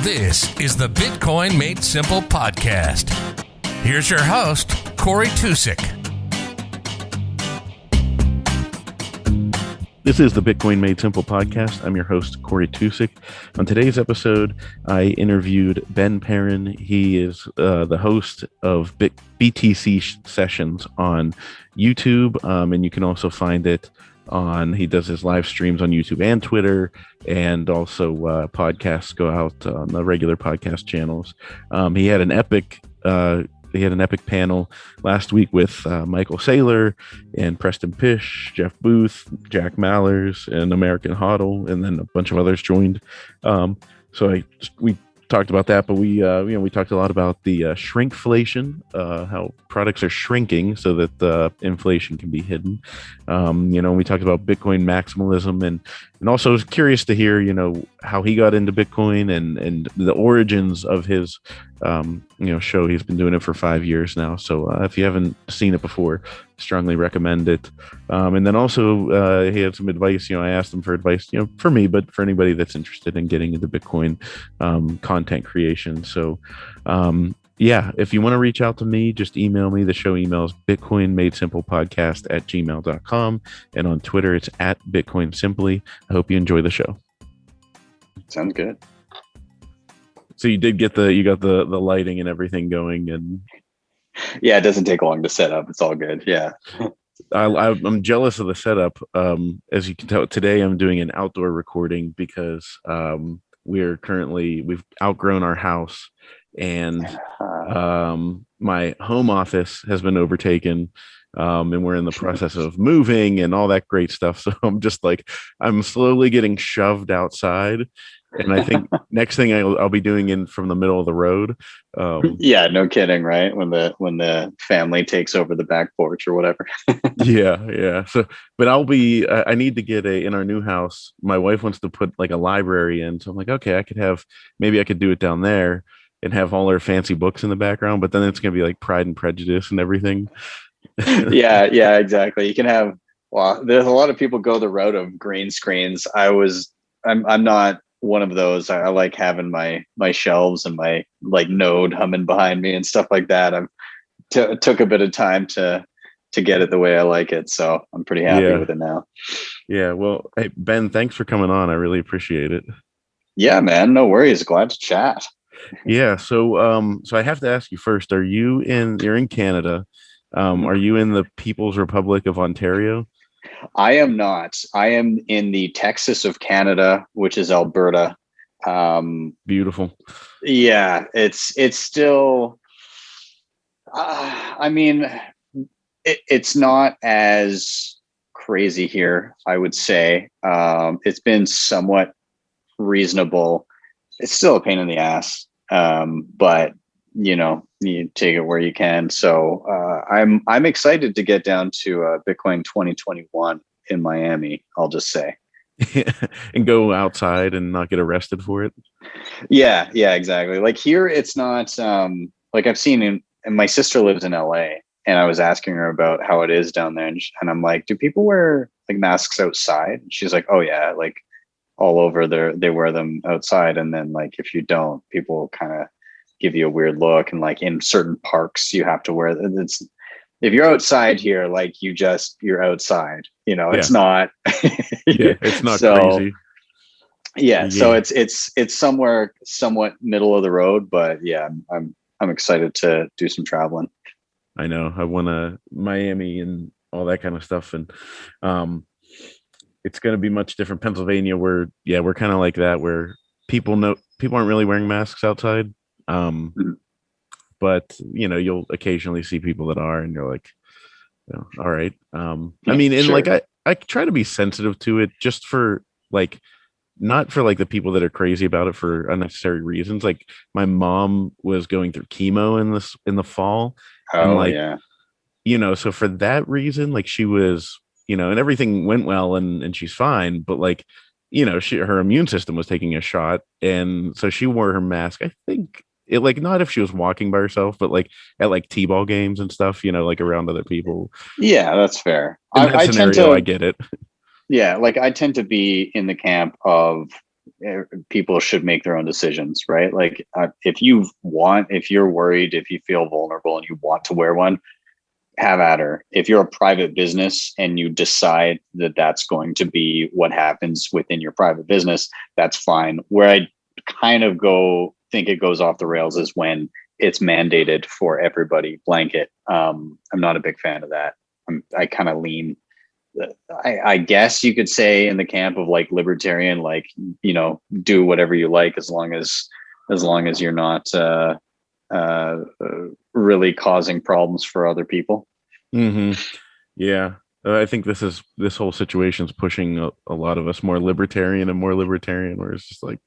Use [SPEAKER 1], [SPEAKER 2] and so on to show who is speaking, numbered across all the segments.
[SPEAKER 1] This is the Bitcoin Made Simple podcast. Here's your host, Corey Tusick.
[SPEAKER 2] This is the Bitcoin Made Simple podcast. I'm your host, Corey Tusick. On today's episode, I interviewed Ben Perrin. He is the host of BTC sessions on YouTube, and you can also find it he does his live streams on YouTube and Twitter, and also podcasts go out on the regular podcast channels. He had an epic panel last week with Michael Saylor and Preston Pish, Jeff Booth, Jack Mallers, and American Hodl, and then a bunch of others joined. We talked about that, but we talked a lot about the shrinkflation, how products are shrinking so that the inflation can be hidden. We talked about Bitcoin maximalism, and also was curious to hear, how he got into Bitcoin and the origins of his, show. He's been doing it for 5 years now. So if you haven't seen it before, strongly recommend it. And then also he had some advice. I asked him for advice, for me, but for anybody that's interested in getting into Bitcoin content creation. So if you want to reach out to me, just email me. The show email is bitcoinmadesimplepodcast@gmail.com. And on Twitter, it's @BitcoinSimply. I hope you enjoy the show.
[SPEAKER 3] Sounds good.
[SPEAKER 2] So you did get the lighting and everything going, and
[SPEAKER 3] yeah, it doesn't take long to set up. It's all good. Yeah.
[SPEAKER 2] I'm jealous of the setup. As you can tell, today I'm doing an outdoor recording because we've outgrown our house, and my home office has been overtaken, and we're in the process of moving and all that great stuff. So I'm slowly getting shoved outside. And I think next thing I'll be doing from the middle of the road.
[SPEAKER 3] Yeah, no kidding, right? When the family takes over the back porch or whatever.
[SPEAKER 2] Yeah. So, but I need to get in our new house. My wife wants to put like a library in. So I'm like, okay, maybe I could do it down there and have all her fancy books in the background. But then it's going to be like Pride and Prejudice and everything.
[SPEAKER 3] Yeah, exactly. You can have, there's a lot of people go the route of green screens. I'm not one of those. I like having my shelves and my node humming behind me and stuff like that. It took a bit of time to get it the way I like it, so I'm pretty happy with it now.
[SPEAKER 2] Yeah, well, hey Ben, thanks for coming on. I really appreciate it.
[SPEAKER 3] Yeah, man, no worries. Glad to chat.
[SPEAKER 2] Yeah, so I have to ask you first. You're in Canada? Are you in the People's Republic of Ontario?
[SPEAKER 3] I am not. I am in the Texas of Canada, which is Alberta.
[SPEAKER 2] Beautiful.
[SPEAKER 3] Yeah, it's still. It's not as crazy here, I would say. It's been somewhat reasonable. It's still a pain in the ass, but you take it where you can. So I'm excited to get down to Bitcoin 2021 in Miami, I'll just say.
[SPEAKER 2] And go outside and not get arrested for it.
[SPEAKER 3] Yeah, exactly. Like here, it's not I've seen and my sister lives in LA, and I was asking her about how it is down there, and I'm like, do people wear masks outside? And she's like, oh yeah, all over there they wear them outside, and then if you don't, people kind of give you a weird look, and in certain parks you have to wear it's. If you're outside here, you're outside, it's not.
[SPEAKER 2] Yeah, it's not crazy.
[SPEAKER 3] Yeah, so it's somewhere somewhat middle of the road, but yeah, I'm excited to do some traveling.
[SPEAKER 2] I know. I want to Miami and all that kind of stuff, and it's going to be much different. Pennsylvania, we're kind of like that, where people aren't really wearing masks outside. But you'll occasionally see people that are, and you're like, all right. Sure. I try to be sensitive to it, just for not for the people that are crazy about it for unnecessary reasons. My mom was going through chemo in the fall.
[SPEAKER 3] Yeah.
[SPEAKER 2] So for that reason, she was, and everything went well, and she's fine, but her immune system was taking a shot, and so she wore her mask. I think it not if she was walking by herself, but at t-ball games and stuff, around other people.
[SPEAKER 3] Yeah, that's fair.
[SPEAKER 2] I get it.
[SPEAKER 3] Yeah, I tend to be in the camp of people should make their own decisions, right? Like if you're worried, if you feel vulnerable and you want to wear one, have at her. If you're a private business and you decide that that's going to be what happens within your private business, that's fine. Where I kind of think it goes off the rails is when it's mandated for everybody blanket. I'm not a big fan of that. I kind of lean, I guess you could say, in the camp of like libertarian, like, do whatever you like as long as you're not really causing problems for other people.
[SPEAKER 2] Yeah, I think this whole situation is pushing a lot of us more libertarian, where it's just like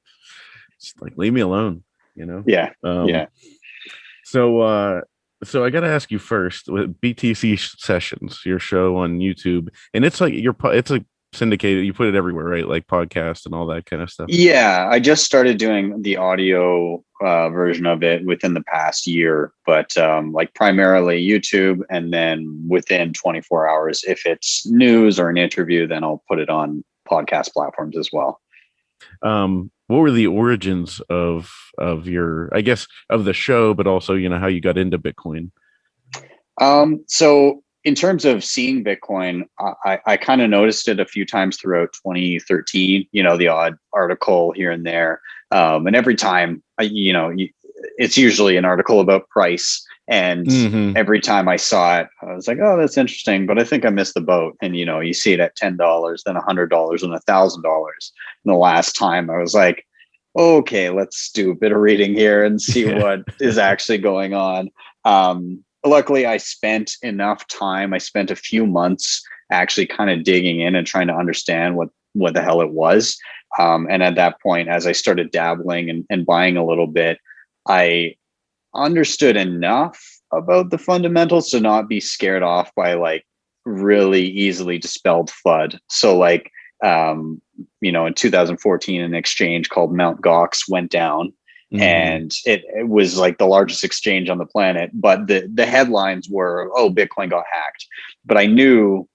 [SPEAKER 2] leave me alone,
[SPEAKER 3] Yeah.
[SPEAKER 2] So I got to ask you first, with BTC sessions, your show on YouTube, and it's like it's like syndicated. You put it everywhere, right? Like podcast and all that kind of stuff.
[SPEAKER 3] Yeah, I just started doing the audio version of it within the past year, but like primarily YouTube, and then within 24 hours, if it's news or an interview, then I'll put it on podcast platforms as well.
[SPEAKER 2] What were the origins of your, I guess, of the show, but also, how you got into Bitcoin?
[SPEAKER 3] So in terms of seeing Bitcoin, I kind of noticed it a few times throughout 2013, the odd article here and there. And every time, it's usually an article about price. And every time I saw it, I was like, oh, that's interesting, but I think I missed the boat. And, you see it at $10, then $100 and $1,000. And the last time I was like, okay, let's do a bit of reading here and see what is actually going on. Luckily, I spent enough time. I spent a few months actually kind of digging in and trying to understand what the hell it was. And at that point, as I started dabbling and buying a little bit, I understood enough about the fundamentals to not be scared off by like really easily dispelled FUD. So like, in 2014, an exchange called Mt. Gox went down. And it was like the largest exchange on the planet, but the headlines were, oh, Bitcoin got hacked. But I knew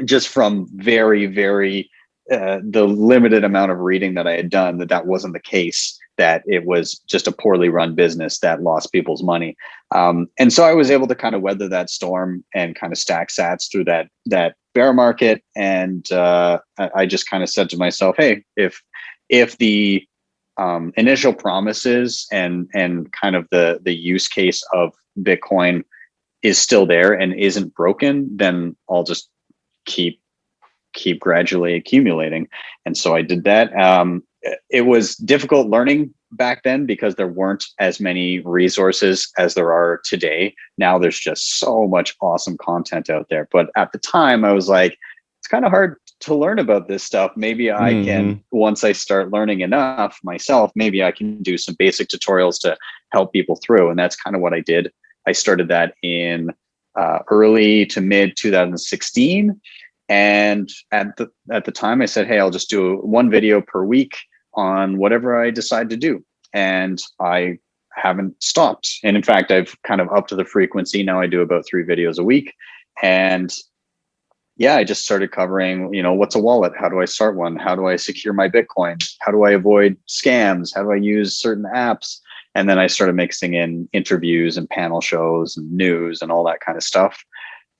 [SPEAKER 3] just from very, very the limited amount of reading that I had done that wasn't the case, that it was just a poorly run business that lost people's money. And so I was able to kind of weather that storm and kind of stack sats through that bear market. And I just kind of said to myself, hey, if the initial promises and kind of the use case of Bitcoin is still there and isn't broken, then I'll just keep gradually accumulating. And so I did that. It was difficult learning back then because there weren't as many resources as there are today. Now there's just so much awesome content out there. But at the time I was like, it's kind of hard to learn about this stuff. Maybe I can, once I start learning enough myself, maybe I can do some basic tutorials to help people through. And that's kind of what I did. I started that in early to mid 2016. And at the time I said, hey, I'll just do one video per week on whatever I decide to do. And I haven't stopped. And in fact, I've kind of upped the frequency. Now I do about 3 videos a week. And yeah, I just started covering, what's a wallet? How do I start one? How do I secure my Bitcoin? How do I avoid scams? How do I use certain apps? And then I started mixing in interviews and panel shows and news and all that kind of stuff.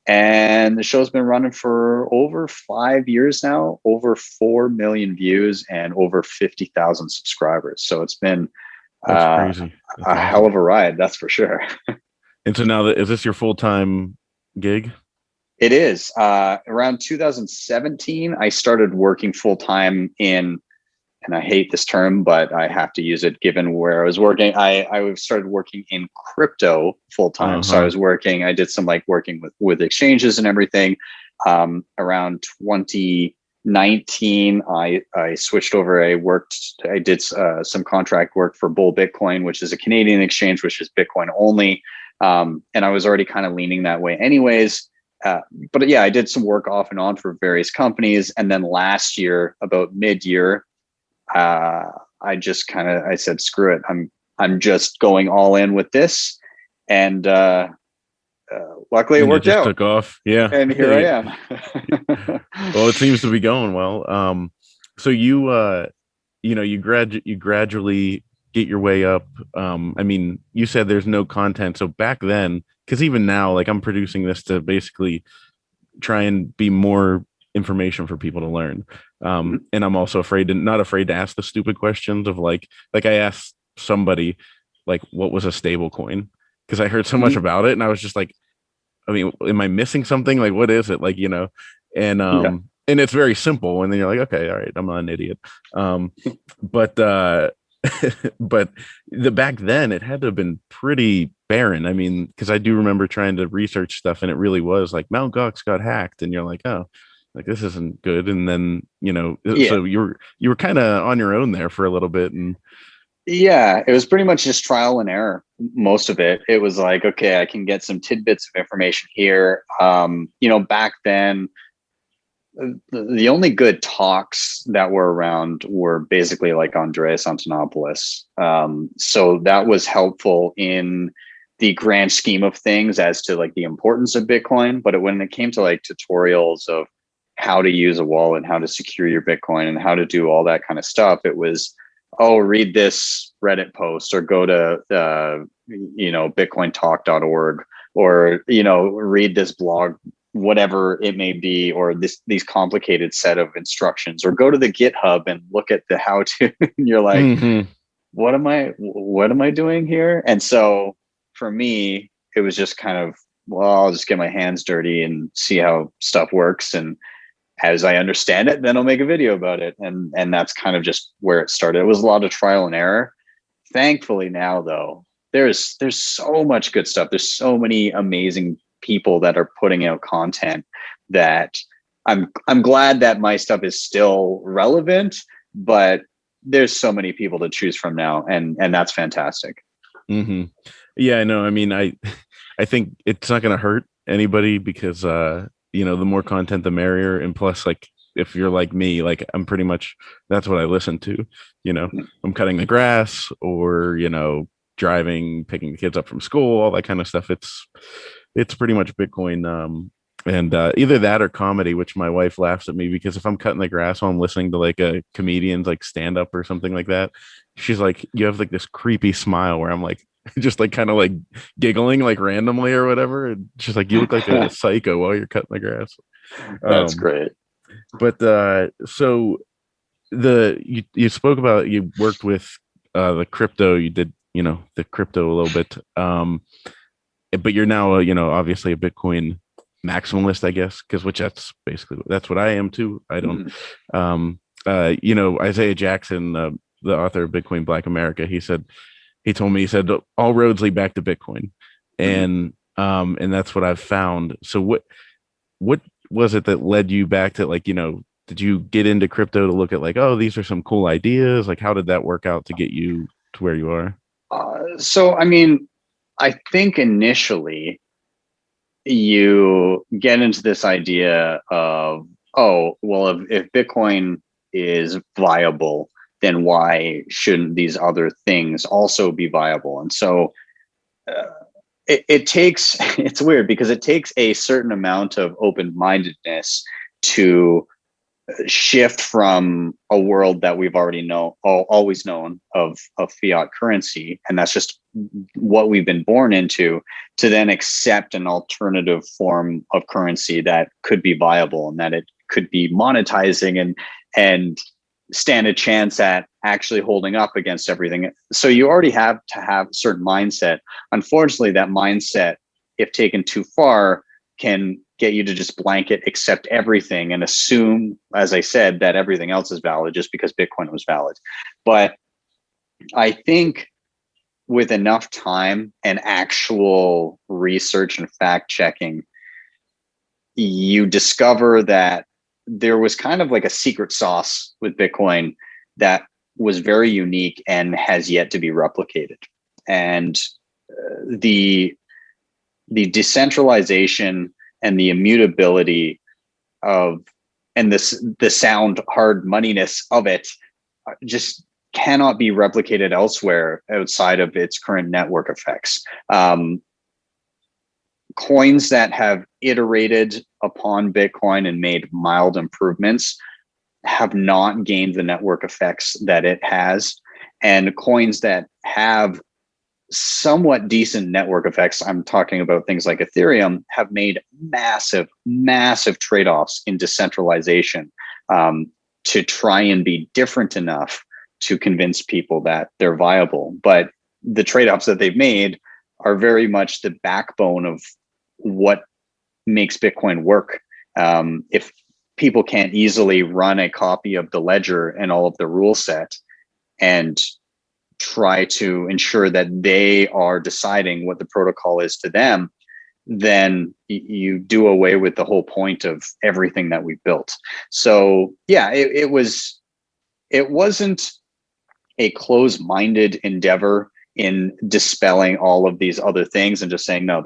[SPEAKER 3] And the show's been running for over 5 years now, over 4 million views and over 50,000 subscribers. So it's been
[SPEAKER 2] crazy.
[SPEAKER 3] A hell of a ride, that's for sure.
[SPEAKER 2] And so now, is this your full-time gig?
[SPEAKER 3] It is. Around 2017, I started working full-time in, and I hate this term, but I have to use it given where I was working. I started working in crypto full-time. So I did some working with exchanges and everything. Around 2019, I switched over. I did some contract work for Bull Bitcoin, which is a Canadian exchange, which is Bitcoin only. And I was already kind of leaning that way anyways. But yeah, I did some work off and on for various companies. And then last year, about mid-year, I said, screw it. I'm just going all in with this. And luckily it worked out.
[SPEAKER 2] Took off. Yeah.
[SPEAKER 3] And here I am.
[SPEAKER 2] Well, it seems to be going well. So you you gradually get your way up. I mean, you said there's no content. So back then, because even now, like I'm producing this to basically try and be more information for people to learn. And I'm also not afraid to ask the stupid questions of like I asked somebody like what was a stable coin because I heard so much about it and I was just like, I mean, am I missing something? Like, what is it? Like,
[SPEAKER 3] Yeah.
[SPEAKER 2] and it's very simple. And then you're like, okay, all right, I'm not an idiot. But but back then it had to have been pretty barren. I mean, because I do remember trying to research stuff, and it really was like Mount Gox got hacked, and you're like, oh, like this isn't good. And then
[SPEAKER 3] Yeah.
[SPEAKER 2] so you were kind of on your own there for a little bit, and
[SPEAKER 3] Yeah, it was pretty much just trial and error. Most of it, it was like, okay, I can get some tidbits of information here. Back then, the only good talks that were around were basically like Andreas Antonopoulos. So that was helpful in the grand scheme of things as to like the importance of Bitcoin. But when it came to like tutorials of how to use a wallet, how to secure your Bitcoin, and how to do all that kind of stuff, it was, oh, read this Reddit post or go to bitcointalk.org or read this blog, whatever it may be, or these complicated set of instructions, or go to the GitHub and look at the how to. And you're like, what am I doing here? And so for me, it was just kind of, well, I'll just get my hands dirty and see how stuff works, and as I understand it, then I'll make a video about it. And that's kind of just where it started. It was a lot of trial and error. Thankfully now though, there's so much good stuff. There's so many amazing people that are putting out content that I'm glad that my stuff is still relevant, but there's so many people to choose from now, and that's fantastic.
[SPEAKER 2] Yeah, I know. I mean, I think it's not going to hurt anybody because the more content the merrier, and plus like if you're like me, like I'm pretty much that's what I listen to. I'm cutting the grass or driving, picking the kids up from school, all that kind of stuff. It's pretty much Bitcoin. And either that or comedy, which my wife laughs at me because if I'm cutting the grass while I'm listening to like a comedian's like stand up or something like that, she's like, you have like this creepy smile where I'm like, just like kind of like giggling like randomly or whatever. And she's like, you look like a psycho while you're cutting the grass.
[SPEAKER 3] That's great.
[SPEAKER 2] But so you spoke about you worked with the crypto, you did the crypto a little bit. But you're now obviously a Bitcoin maximalist, I guess, that's what I am too. I don't Isaiah Jackson, the author of Bitcoin Black America, he told me, he said all roads lead back to Bitcoin. And that's what I've found. So what was it that led you back to like, did you get into crypto to look at like, oh, these are some cool ideas? Like, how did that work out to get you to where you are?
[SPEAKER 3] So, I mean, I think initially you get into this idea of, oh, well, if Bitcoin is viable, then why shouldn't these other things also be viable? And so it takes, it's weird because it takes a certain amount of open-mindedness to shift from a world that we've always known of fiat currency, and that's just what we've been born into, to then accept an alternative form of currency that could be viable and that it could be monetizing and stand a chance at actually holding up against everything. So you already have to have a certain mindset. Unfortunately, that mindset, if taken too far, can get you to just blanket accept everything and assume, as I said, that everything else is valid just because Bitcoin was valid. But I think with enough time and actual research and fact checking, you discover that there was kind of like a secret sauce with Bitcoin that was very unique and has yet to be replicated. And the decentralization and the immutability of, and the sound hard moneyness of it just cannot be replicated elsewhere outside of its current network effects. Coins that have iterated upon Bitcoin and made mild improvements have not gained the network effects that it has, and coins that have somewhat decent network effects, I'm talking about things like Ethereum, have made massive trade-offs in decentralization to try and be different enough to convince people that they're viable. But the trade-offs that they've made are very much the backbone of what makes Bitcoin work. If people can't easily run a copy of the ledger and all of the rule set and try to ensure that they are deciding what the protocol is to them, then you do away with the whole point of everything that we built. So yeah, it wasn't a closed-minded endeavor in dispelling all of these other things and just saying, no,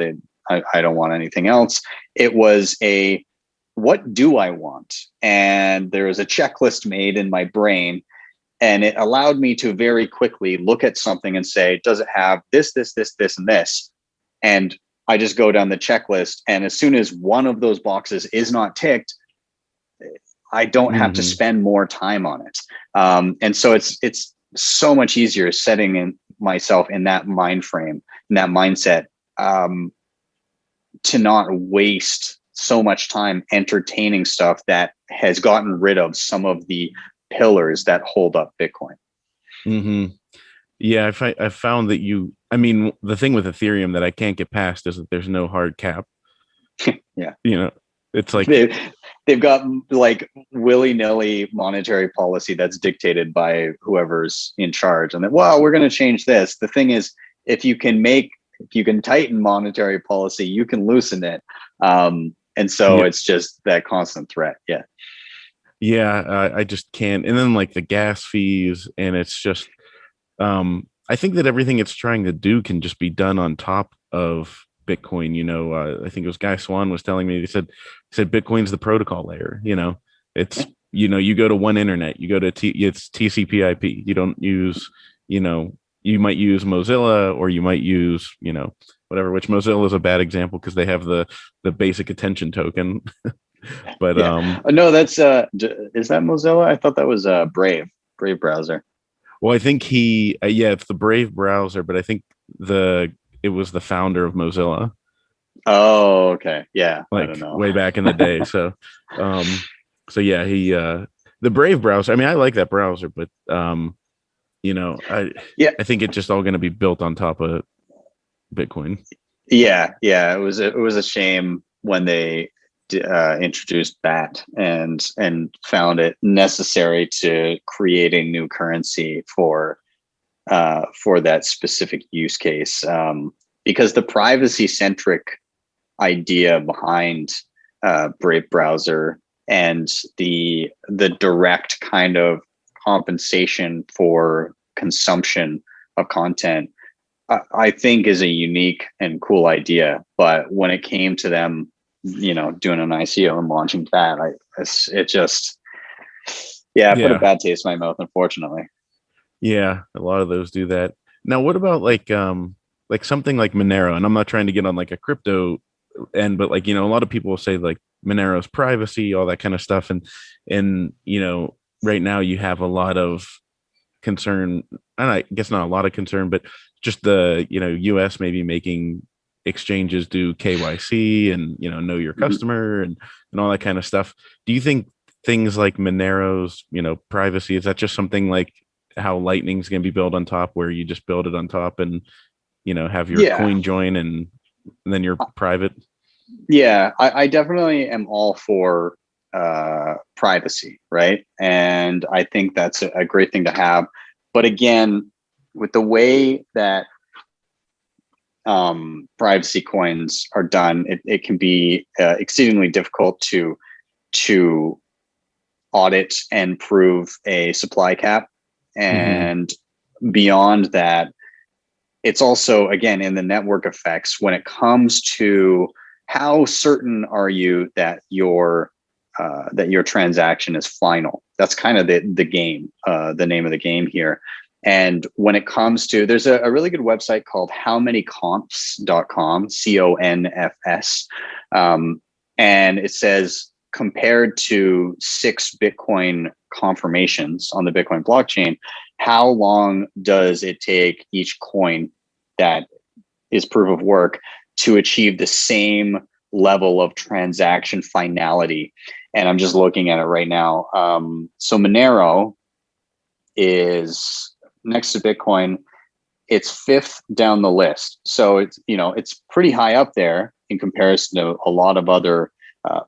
[SPEAKER 3] I don't want anything else. It was what do I want? And there was a checklist made in my brain, and it allowed me to very quickly look at something and say, does it have this, and this? And I just go down the checklist. And as soon as one of those boxes is not ticked, I don't have to spend more time on it. And so it's so much easier setting myself in that mind frame, in that mindset, to not waste so much time entertaining stuff that has gotten rid of some of the pillars that hold up Bitcoin.
[SPEAKER 2] Yeah, I found that the thing with Ethereum that I can't get past is that there's no hard cap.
[SPEAKER 3] Yeah.
[SPEAKER 2] It's like
[SPEAKER 3] they've got like willy-nilly monetary policy that's dictated by whoever's in charge. And then, well, we're going to change this. The thing is, if you can tighten monetary policy, you can loosen it. And so it's just that constant threat. Yeah.
[SPEAKER 2] Yeah, I just can't. And then like the gas fees, and it's just, I think that everything it's trying to do can just be done on top of Bitcoin. I think it was Guy Swan was telling me, he said Bitcoin's the protocol layer. It's, you go to one internet, you go to it's TCP/IP. You don't use, you might use Mozilla, or you might use, whatever, which Mozilla is a bad example because they have the basic attention token. But
[SPEAKER 3] no, that's is that Mozilla? I thought that was Brave browser.
[SPEAKER 2] Well, I think it's the Brave browser, but I think it was the founder of Mozilla.
[SPEAKER 3] Oh, okay. Yeah.
[SPEAKER 2] Like
[SPEAKER 3] I don't know.
[SPEAKER 2] way back in the day. So yeah, he the Brave browser. I mean, I like that browser, but I think it's just all going to be built on top of Bitcoin.
[SPEAKER 3] Yeah. It was a shame when they introduced BAT and found it necessary to create a new currency for that specific use case, because the privacy centric idea behind Brave browser and the direct kind of compensation for consumption of content, I think is a unique and cool idea. But when it came to them, doing an ICO and launching that, it just put a bad taste in my mouth, unfortunately.
[SPEAKER 2] Yeah, a lot of those do that. Now, what about like something like Monero? And I'm not trying to get on like a crypto end, but like, a lot of people will say like Monero's privacy, all that kind of stuff. And right now you have a lot of concern, and I guess not a lot of concern, but just the, US maybe making exchanges do KYC and, know your customer and all that kind of stuff. Do you think things like Monero's, privacy, is that just something like how Lightning's going to be built on top, where you just build it on top and, have your coin join and then you're private?
[SPEAKER 3] Yeah, I definitely am all for privacy, right? And I think that's a great thing to have. But again, with the way that privacy coins are done, it can be exceedingly difficult to audit and prove a supply cap. And beyond that, it's also, again, in the network effects, when it comes to how certain are you that your transaction is final. That's kind of the game, the name of the game here. And when it comes to, there's a really good website called howmanyconfs.com, CONFS. And it says compared to 6 Bitcoin confirmations on the Bitcoin blockchain, how long does it take each coin that is proof of work to achieve the same level of transaction finality? And I'm just looking at it right now. So Monero is next to Bitcoin. It's 5th down the list. So it's pretty high up there in comparison to a lot of other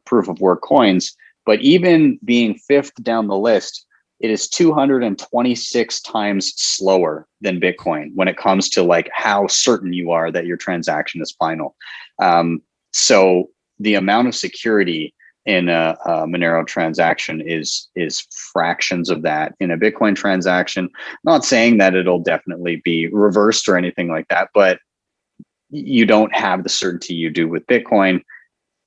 [SPEAKER 3] proof of work coins. But even being 5th down the list, it is 226 times slower than Bitcoin when it comes to like how certain you are that your transaction is final. So the amount of security in a Monero transaction is fractions of that in a Bitcoin transaction. Not saying that it'll definitely be reversed or anything like that, but you don't have the certainty you do with Bitcoin.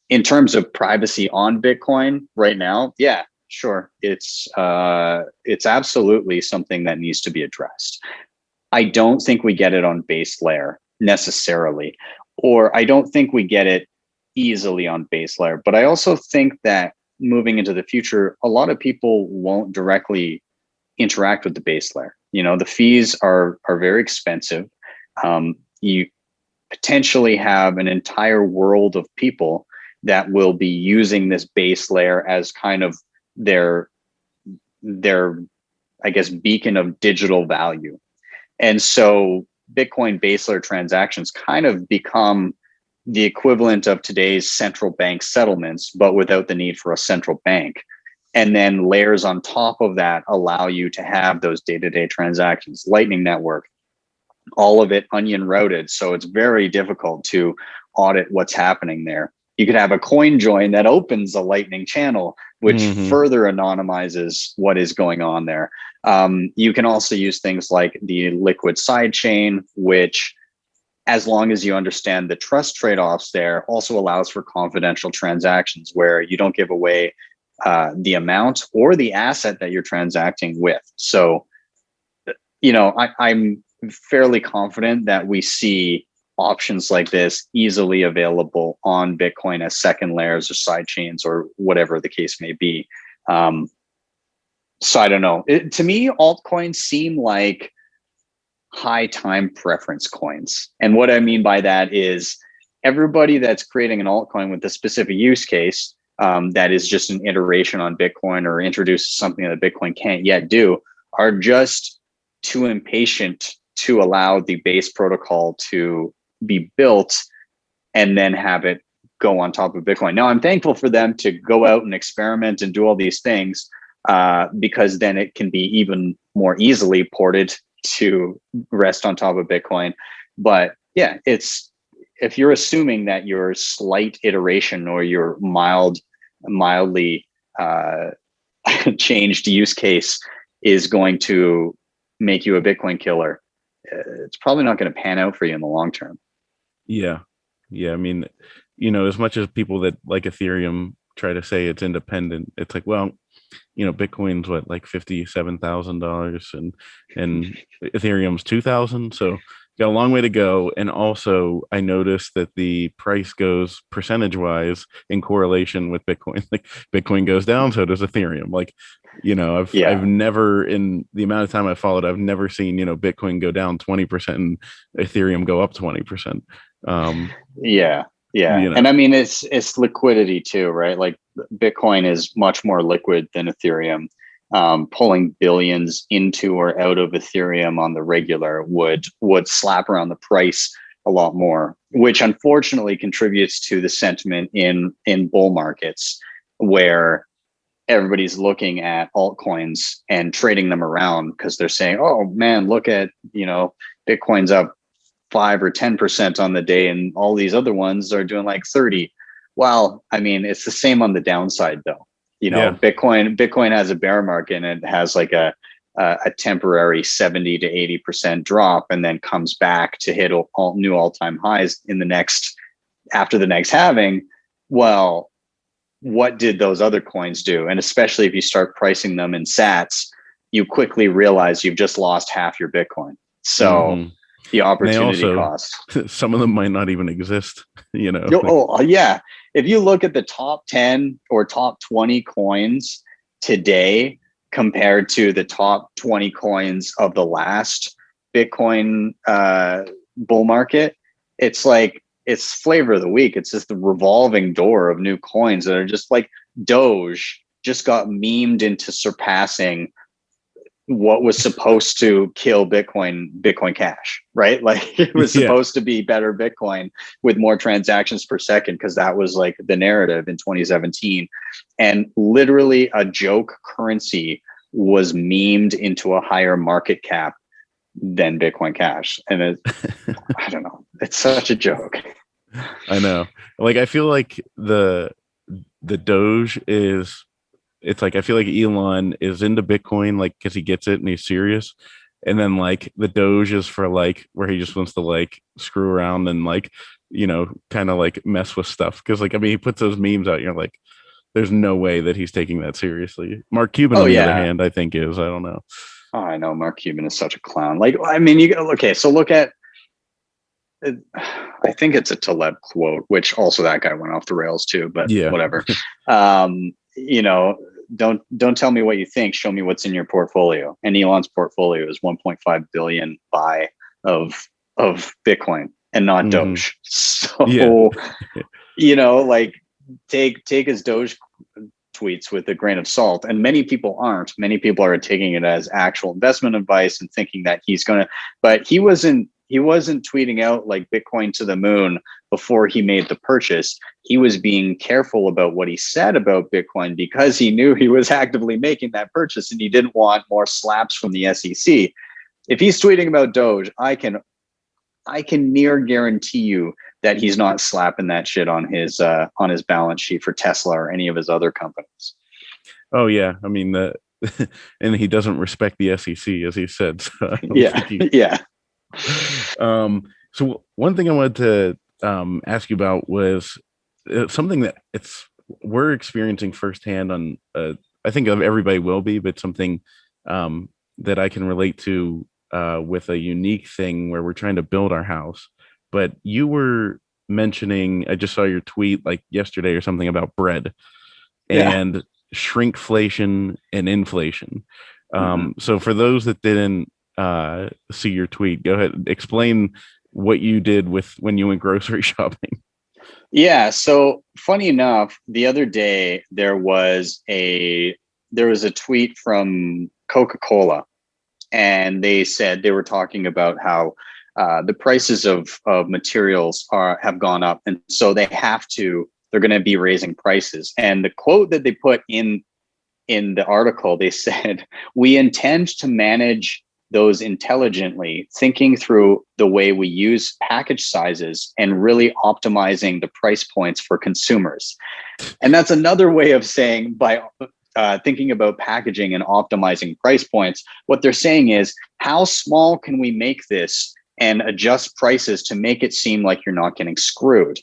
[SPEAKER 3] In terms of privacy on Bitcoin right now, yeah, sure, it's absolutely something that needs to be addressed. I don't think we get it on base layer necessarily, or I don't think we get it easily on base layer. But I also think that moving into the future, a lot of people won't directly interact with the base layer. The fees are very expensive. You potentially have an entire world of people that will be using this base layer as kind of their I guess beacon of digital value. And so Bitcoin base layer transactions kind of become the equivalent of today's central bank settlements, but without the need for a central bank. And then layers on top of that allow you to have those day-to-day transactions. Lightning Network, all of it onion routed. So it's very difficult to audit what's happening there. You could have a coin join that opens a Lightning channel, which further anonymizes what is going on there. You can also use things like the liquid sidechain, which, as long as you understand the trust trade-offs there, also allows for confidential transactions where you don't give away the amount or the asset that you're transacting with. So, I'm fairly confident that we see options like this easily available on Bitcoin as second layers or side chains or whatever the case may be. So I don't know. To me, altcoins seem like high time preference coins. And what I mean by that is everybody that's creating an altcoin with a specific use case that is just an iteration on Bitcoin or introduces something that Bitcoin can't yet do are just too impatient to allow the base protocol to be built and then have it go on top of Bitcoin. Now, I'm thankful for them to go out and experiment and do all these things because then it can be even more easily ported to rest on top of Bitcoin. But yeah, if you're assuming that your slight iteration or your mildly changed use case is going to make you a Bitcoin killer, it's probably not going to pan out for you in the long term.
[SPEAKER 2] Yeah. I mean, as much as people that like Ethereum try to say it's independent, it's like, well, Bitcoin's what, like $57,000 and Ethereum's 2,000. So got a long way to go. And also I noticed that the price goes percentage wise in correlation with Bitcoin. Like Bitcoin goes down, so does Ethereum. Like, I've never, in the amount of time I followed, I've never seen, Bitcoin go down 20% and Ethereum go up 20%.
[SPEAKER 3] Yeah. And I mean, it's liquidity too, right? Like Bitcoin is much more liquid than Ethereum. Pulling billions into or out of Ethereum on the regular would slap around the price a lot more, which unfortunately contributes to the sentiment in bull markets where everybody's looking at altcoins and trading them around because they're saying, oh man, look at, Bitcoin's up 5 or 10% on the day and all these other ones are doing like 30. Well, I mean, it's the same on the downside though. Bitcoin has a bear market and it has like a temporary 70 to 80% drop and then comes back to hit new all-time highs after the next halving. Well, what did those other coins do? And especially if you start pricing them in sats, you quickly realize you've just lost half your Bitcoin. So the opportunity cost.
[SPEAKER 2] Some of them might not even exist,
[SPEAKER 3] Oh yeah. if you look at the top 10 or top 20 coins today compared to the top 20 coins of the last Bitcoin bull market, it's like, it's flavor of the week. It's just the revolving door of new coins that are just like Doge just got memed into surpassing what was supposed to kill Bitcoin Cash, right? Like it was supposed to be better Bitcoin with more transactions per second, because that was like the narrative in 2017. And literally a joke currency was memed into a higher market cap than Bitcoin Cash. And I don't know, it's such a joke.
[SPEAKER 2] I know. Like, I feel like the Doge is, it's like, I feel like Elon is into Bitcoin, like, because he gets it and he's serious. And then like the Doge is for like where he just wants to like screw around and like, you know, kind of like mess with stuff. Cause like, I mean, he puts those memes out, you're like, there's no way that he's taking that seriously. Mark Cuban, on the other hand, I think is, I don't know.
[SPEAKER 3] Oh, I know. Mark Cuban is such a clown. Like, I mean, okay, so look at, I think it's a Taleb quote, which also that guy went off the rails too, but whatever. You know, don't tell me what you think. Show me what's in your portfolio. And Elon's portfolio is 1.5 billion buy of Bitcoin and not Doge. So, you know, like take his Doge tweets with a grain of salt. And many people aren't. Many people are taking it as actual investment advice and thinking that he's going to, but he wasn't tweeting out like Bitcoin to the moon before he made the purchase. He was being careful about what he said about Bitcoin because he knew he was actively making that purchase and he didn't want more slaps from the SEC. If he's tweeting about Doge, I can near guarantee you that he's not slapping that shit on his balance sheet for Tesla or any of his other companies.
[SPEAKER 2] Oh yeah, I mean and he doesn't respect the SEC, as he said. So So one thing I wanted to ask you about was something that we're experiencing firsthand on. I think everybody will be, but something that I can relate to with a unique thing where we're trying to build our house. But you were mentioning, I just saw your tweet like yesterday or something about bread and shrinkflation and inflation. So for those that didn't see your tweet, go ahead, explain what you did when you went grocery shopping.
[SPEAKER 3] Yeah. So funny enough, the other day there was a tweet from Coca-Cola, and they said they were talking about how the prices of materials have gone up, and so they're going to be raising prices. And the quote that they put in the article, they said, "We intend to manage those intelligently, thinking through the way we use package sizes and really optimizing the price points for consumers." And that's another way of saying, by thinking about packaging and optimizing price points, what they're saying is, how small can we make this and adjust prices to make it seem like you're not getting screwed?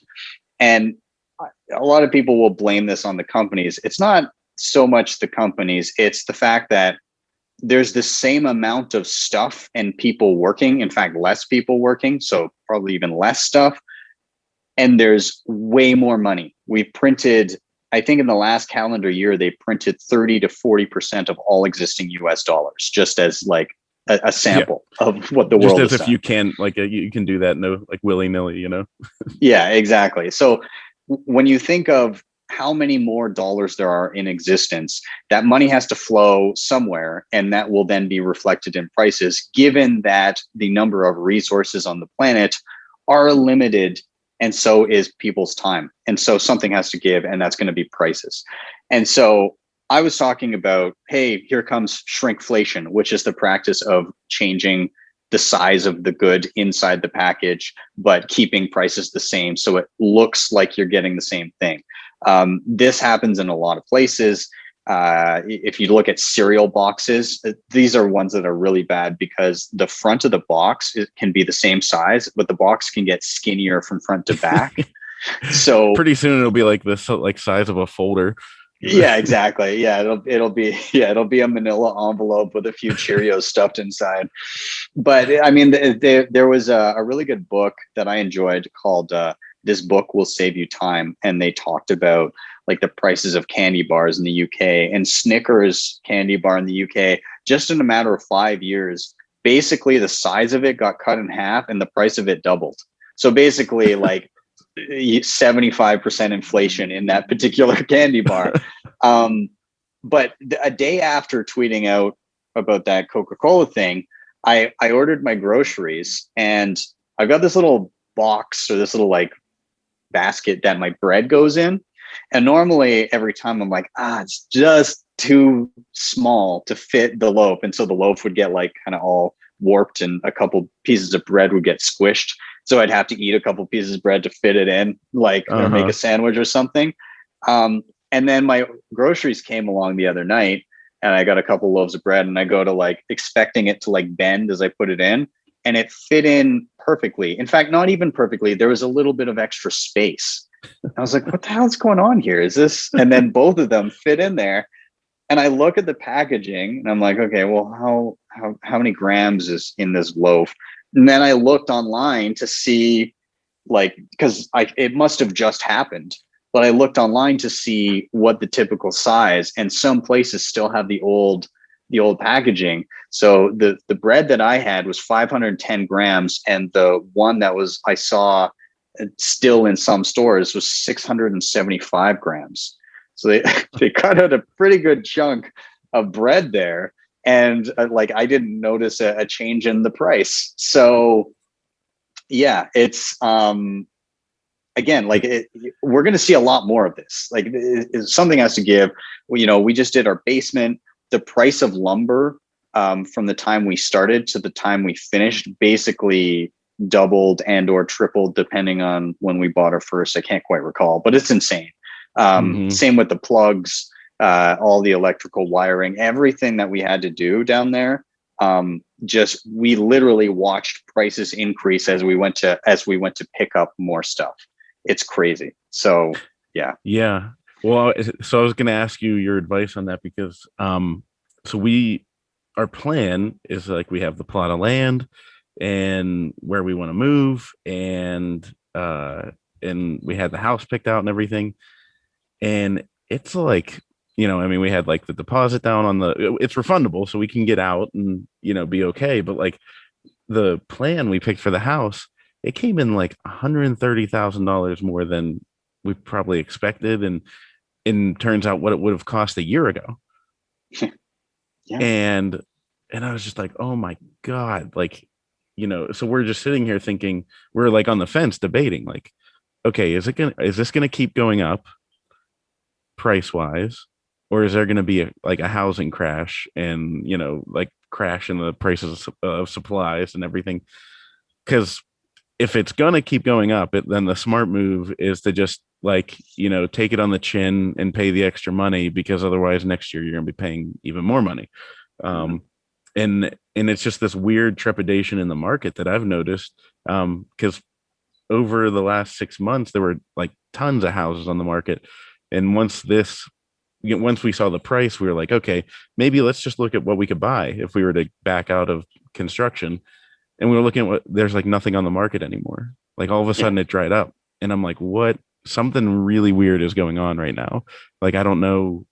[SPEAKER 3] And a lot of people will blame this on the companies. It's not so much the companies, it's the fact that there's the same amount of stuff and people working, in fact, less people working, so probably even less stuff. And there's way more money. We've printed, I think in the last calendar year, they printed 30 to 40% of all existing US dollars, just as like a sample of what the world is.
[SPEAKER 2] Just as if you can, like, you can do that, no, like willy-nilly, you know?
[SPEAKER 3] Yeah, exactly. So when you think of how many more dollars there are in existence, that money has to flow somewhere, and that will then be reflected in prices, given that the number of resources on the planet are limited, and so is people's time. And so something has to give, and that's going to be prices. And so I was talking about, hey, here comes shrinkflation, which is the practice of changing the size of the good inside the package, but keeping prices the same so it looks like you're getting the same thing. This happens in a lot of places. If you look at cereal boxes, these are ones that are really bad because the front of the box can be the same size, but the box can get skinnier from front to back. So
[SPEAKER 2] pretty soon it'll be like this, like size of a folder.
[SPEAKER 3] Yeah, exactly. Yeah, it'll be a manila envelope with a few Cheerios stuffed inside. But I mean, there was a really good book that I enjoyed called this book will save you time. And they talked about like the prices of candy bars in the UK, and Snickers candy bar in the UK, just in a matter of 5 years, basically the size of it got cut in half and the price of it doubled. So basically like 75% inflation in that particular candy bar. But a day after tweeting out about that Coca-Cola thing, I ordered my groceries, and I've got this little box or this little like basket that my bread goes in. And normally every time I'm like, it's just too small to fit the loaf. And so the loaf would get like kind of all warped and a couple pieces of bread would get squished. So I'd have to eat a couple pieces of bread to fit it in, like, or make a sandwich or something. And then my groceries came along the other night, and I got a couple loaves of bread, and I go to like expecting it to like bend as I put it in, and it fit in perfectly. In fact, not even perfectly. There was a little bit of extra space. I was like, what the hell's going on here? Is this? And then both of them fit in there. And I look at the packaging and I'm like, okay, well, how many grams is in this loaf? And then I looked online to see, like, because it must have just happened, but I looked online to see what the typical size, and some places still have the old packaging. So the bread that I had was 510 grams, and the one that I saw still in some stores was 675 grams. So they cut out a pretty good chunk of bread there. And like, I didn't notice a change in the price. So yeah, it's, again, like we're going to see a lot more of this. Like something has to give. We just did our basement. The price of lumber from the time we started to the time we finished basically doubled and or tripled depending on when we bought our first. I can't quite recall, but it's insane. Same with the plugs, all the electrical wiring, everything that we had to do down there. We literally watched prices increase as we went to pick up more stuff. It's crazy. So yeah.
[SPEAKER 2] Yeah. Well, so I was going to ask you your advice on that, because our plan is like, we have the plot of land and where we want to move, and we had the house picked out and everything. And it's like, we had like the deposit down on it's refundable, so we can get out and, be okay. But like the plan we picked for the house, it came in like $130,000 more than we probably expected. And turns out what it would have cost a year ago. Yeah. And I was just like, oh my God, like, so we're just sitting here thinking, we're like on the fence debating, like, okay, is this going to keep going up price wise, or is there going to be a housing crash and, like crash in the prices of supplies and everything? Because if it's going to keep going up, then the smart move is to just take it on the chin and pay the extra money, because otherwise next year you're going to be paying even more money. And it's just this weird trepidation in the market that I've noticed, because over the last 6 months, there were like tons of houses on the market. And once we saw the price, we were like, okay, maybe let's just look at what we could buy if we were to back out of construction. And we were looking at there's like nothing on the market anymore. Like all of a sudden it dried up. And I'm like, what? Something really weird is going on right now. Like, I don't know.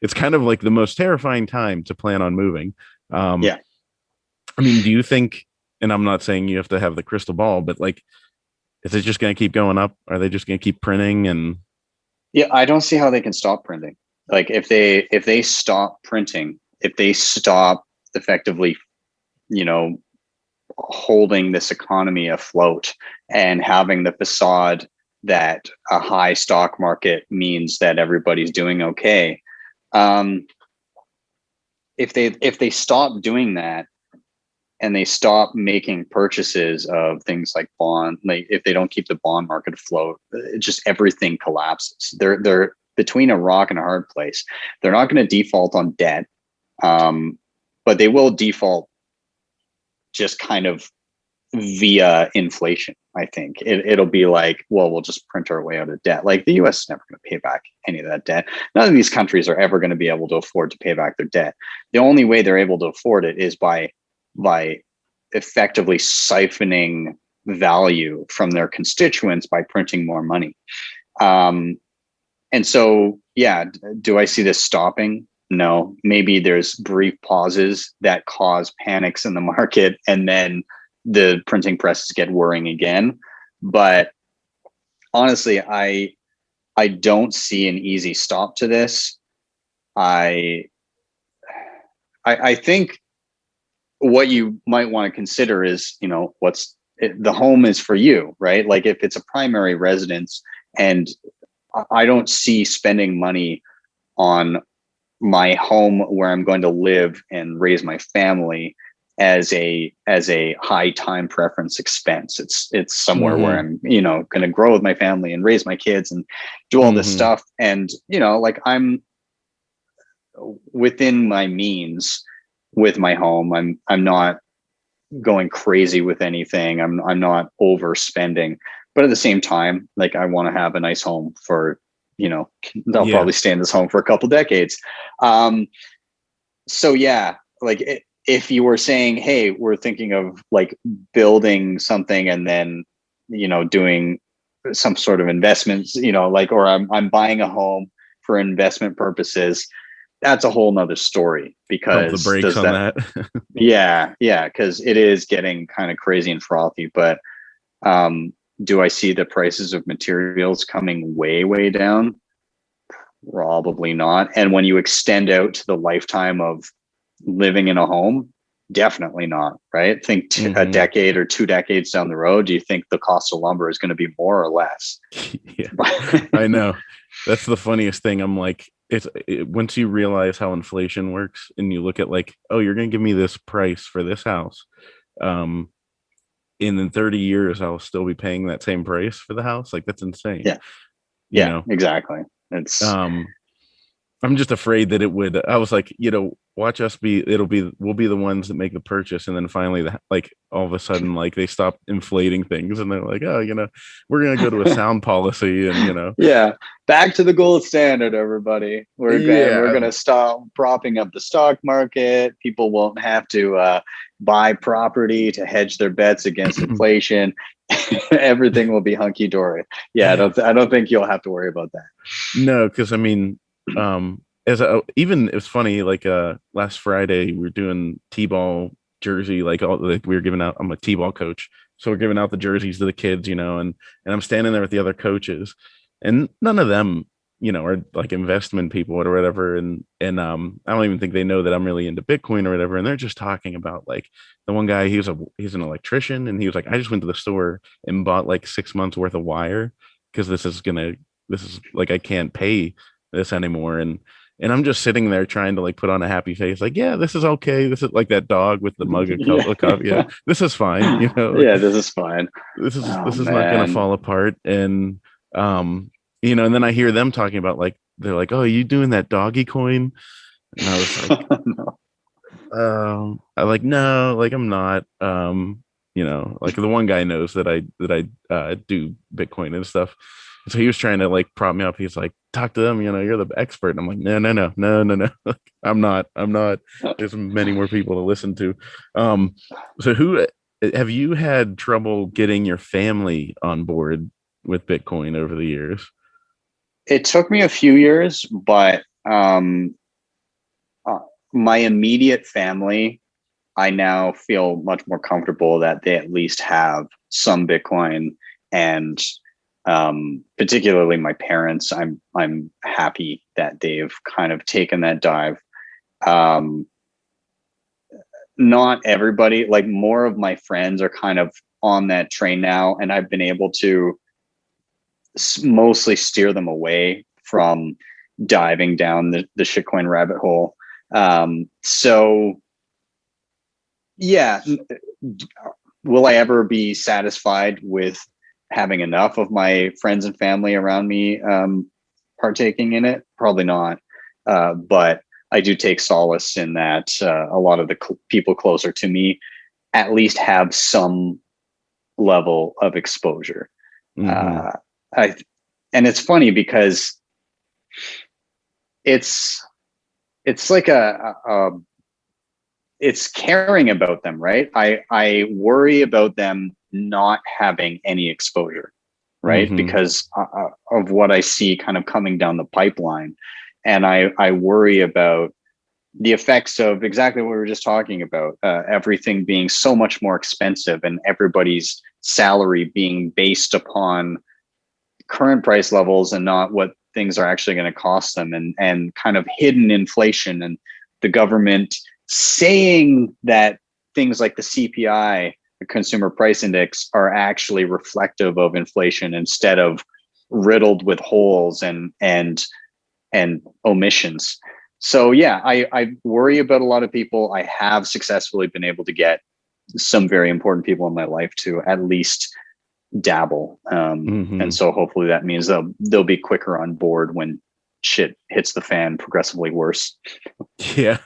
[SPEAKER 2] It's kind of like the most terrifying time to plan on moving. I mean, do you think, and I'm not saying you have to have the crystal ball, but like, is it just going to keep going up? Are they just going to keep printing? And
[SPEAKER 3] yeah, I don't see how they can stop printing. Like if they stop printing, if they stop effectively, holding this economy afloat and having the facade that a high stock market means that everybody's doing okay. If they stop doing that and they stop making purchases of things like bond, like if they don't keep the bond market afloat, just everything collapses. They're between a rock and a hard place. They're not going to default on debt, but they will default just kind of via inflation. I think it'll be like, well, we'll just print our way out of debt. Like the US is never going to pay back any of that debt. None of these countries are ever going to be able to afford to pay back their debt. The only way they're able to afford it is by effectively siphoning value from their constituents by printing more money. And so, yeah, do I see this stopping? No. Maybe there's brief pauses that cause panics in the market, and then the printing presses get whirring again. But honestly, I don't see an easy stop to this. I think what you might want to consider is, the home is for you, right? Like if it's a primary residence, and I don't see spending money on my home where I'm going to live and raise my family as a high time preference expense. It's somewhere where I'm, going to grow with my family and raise my kids and do all this stuff. And, like I'm within my means with my home. I'm not going crazy with anything. I'm not overspending, but at the same time, like I want to have a nice home for, they'll probably stay in this home for a couple decades. So yeah, like if you were saying, hey, we're thinking of like building something and then, doing some sort of investments, or I'm buying a home for investment purposes, that's a whole nother story, because
[SPEAKER 2] the brakes on that.
[SPEAKER 3] yeah, because it is getting kind of crazy and frothy. But do I see the prices of materials coming way down? Probably not. And when you extend out to the lifetime of living in a home, definitely not, right? Think a decade or 2 decades down the road, do you think the cost of lumber is going to be more or less?
[SPEAKER 2] Yeah, I know. That's the funniest thing. I'm like, once you realize how inflation works and you look at like, oh, you're going to give me this price for this house. In 30 years, I'll still be paying that same price for the house. Like, that's insane.
[SPEAKER 3] Yeah. Yeah, exactly. It's,
[SPEAKER 2] I'm just afraid that it would. I was like, watch us we'll be the ones that make the purchase, and then finally, like all of a sudden, like they stop inflating things, and they're like, oh, we're gonna go to a sound policy, and
[SPEAKER 3] yeah, back to the gold standard, everybody. We're gonna stop propping up the stock market. People won't have to buy property to hedge their bets against inflation. Everything will be hunky dory. Yeah, I don't think you'll have to worry about that.
[SPEAKER 2] No, because I mean, even it was funny. Like last Friday, we were doing t-ball jersey. Like we were giving out. I'm a t-ball coach, so we're giving out the jerseys to the kids. And I'm standing there with the other coaches, and none of them, are like investment people or whatever. And I don't even think they know that I'm really into Bitcoin or whatever. And they're just talking about like the one guy. He's an electrician, and he was like, I just went to the store and bought like 6 months worth of wire because this is like I can't pay this anymore. And I'm just sitting there trying to like put on a happy face, like, yeah, this is okay. This is like that dog with the mug of coffee. Yeah, this is fine.
[SPEAKER 3] Yeah, this is fine.
[SPEAKER 2] This is not going to fall apart. And and then I hear them talking about like they're like, oh, are you doing that doggy coin? And I was like, no. I'm like, no, like I'm not. Like the one guy knows that I do Bitcoin and stuff. So he was trying to like prop me up. He's like, talk to them, you're the expert. And I'm like, no. I'm not. There's many more people to listen to. So who have you had trouble getting your family on board with Bitcoin over the years?
[SPEAKER 3] It took me a few years, but my immediate family, I now feel much more comfortable that they at least have some Bitcoin, and particularly my parents, I'm happy that they've kind of taken that dive. Not everybody, like more of my friends are kind of on that train now, and I've been able to mostly steer them away from diving down the shitcoin rabbit hole. So yeah, will I ever be satisfied with having enough of my friends and family around me partaking in it? Probably not. But I do take solace in that a lot of the people closer to me at least have some level of exposure. And it's funny because it's like it's caring about them, right? I worry about them not having any exposure, right?
[SPEAKER 2] Mm-hmm.
[SPEAKER 3] Because of what I see kind of coming down the pipeline. And I worry about the effects of exactly what we were just talking about, everything being so much more expensive and everybody's salary being based upon current price levels and not what things are actually going to cost them, and kind of hidden inflation, and the government saying that things like the CPI, the consumer price index, are actually reflective of inflation instead of riddled with holes and omissions. So yeah, I worry about a lot of people. I have successfully been able to get some very important people in my life to at least dabble.
[SPEAKER 2] Mm-hmm.
[SPEAKER 3] And so hopefully that means they'll be quicker on board when shit hits the fan progressively worse.
[SPEAKER 2] Yeah.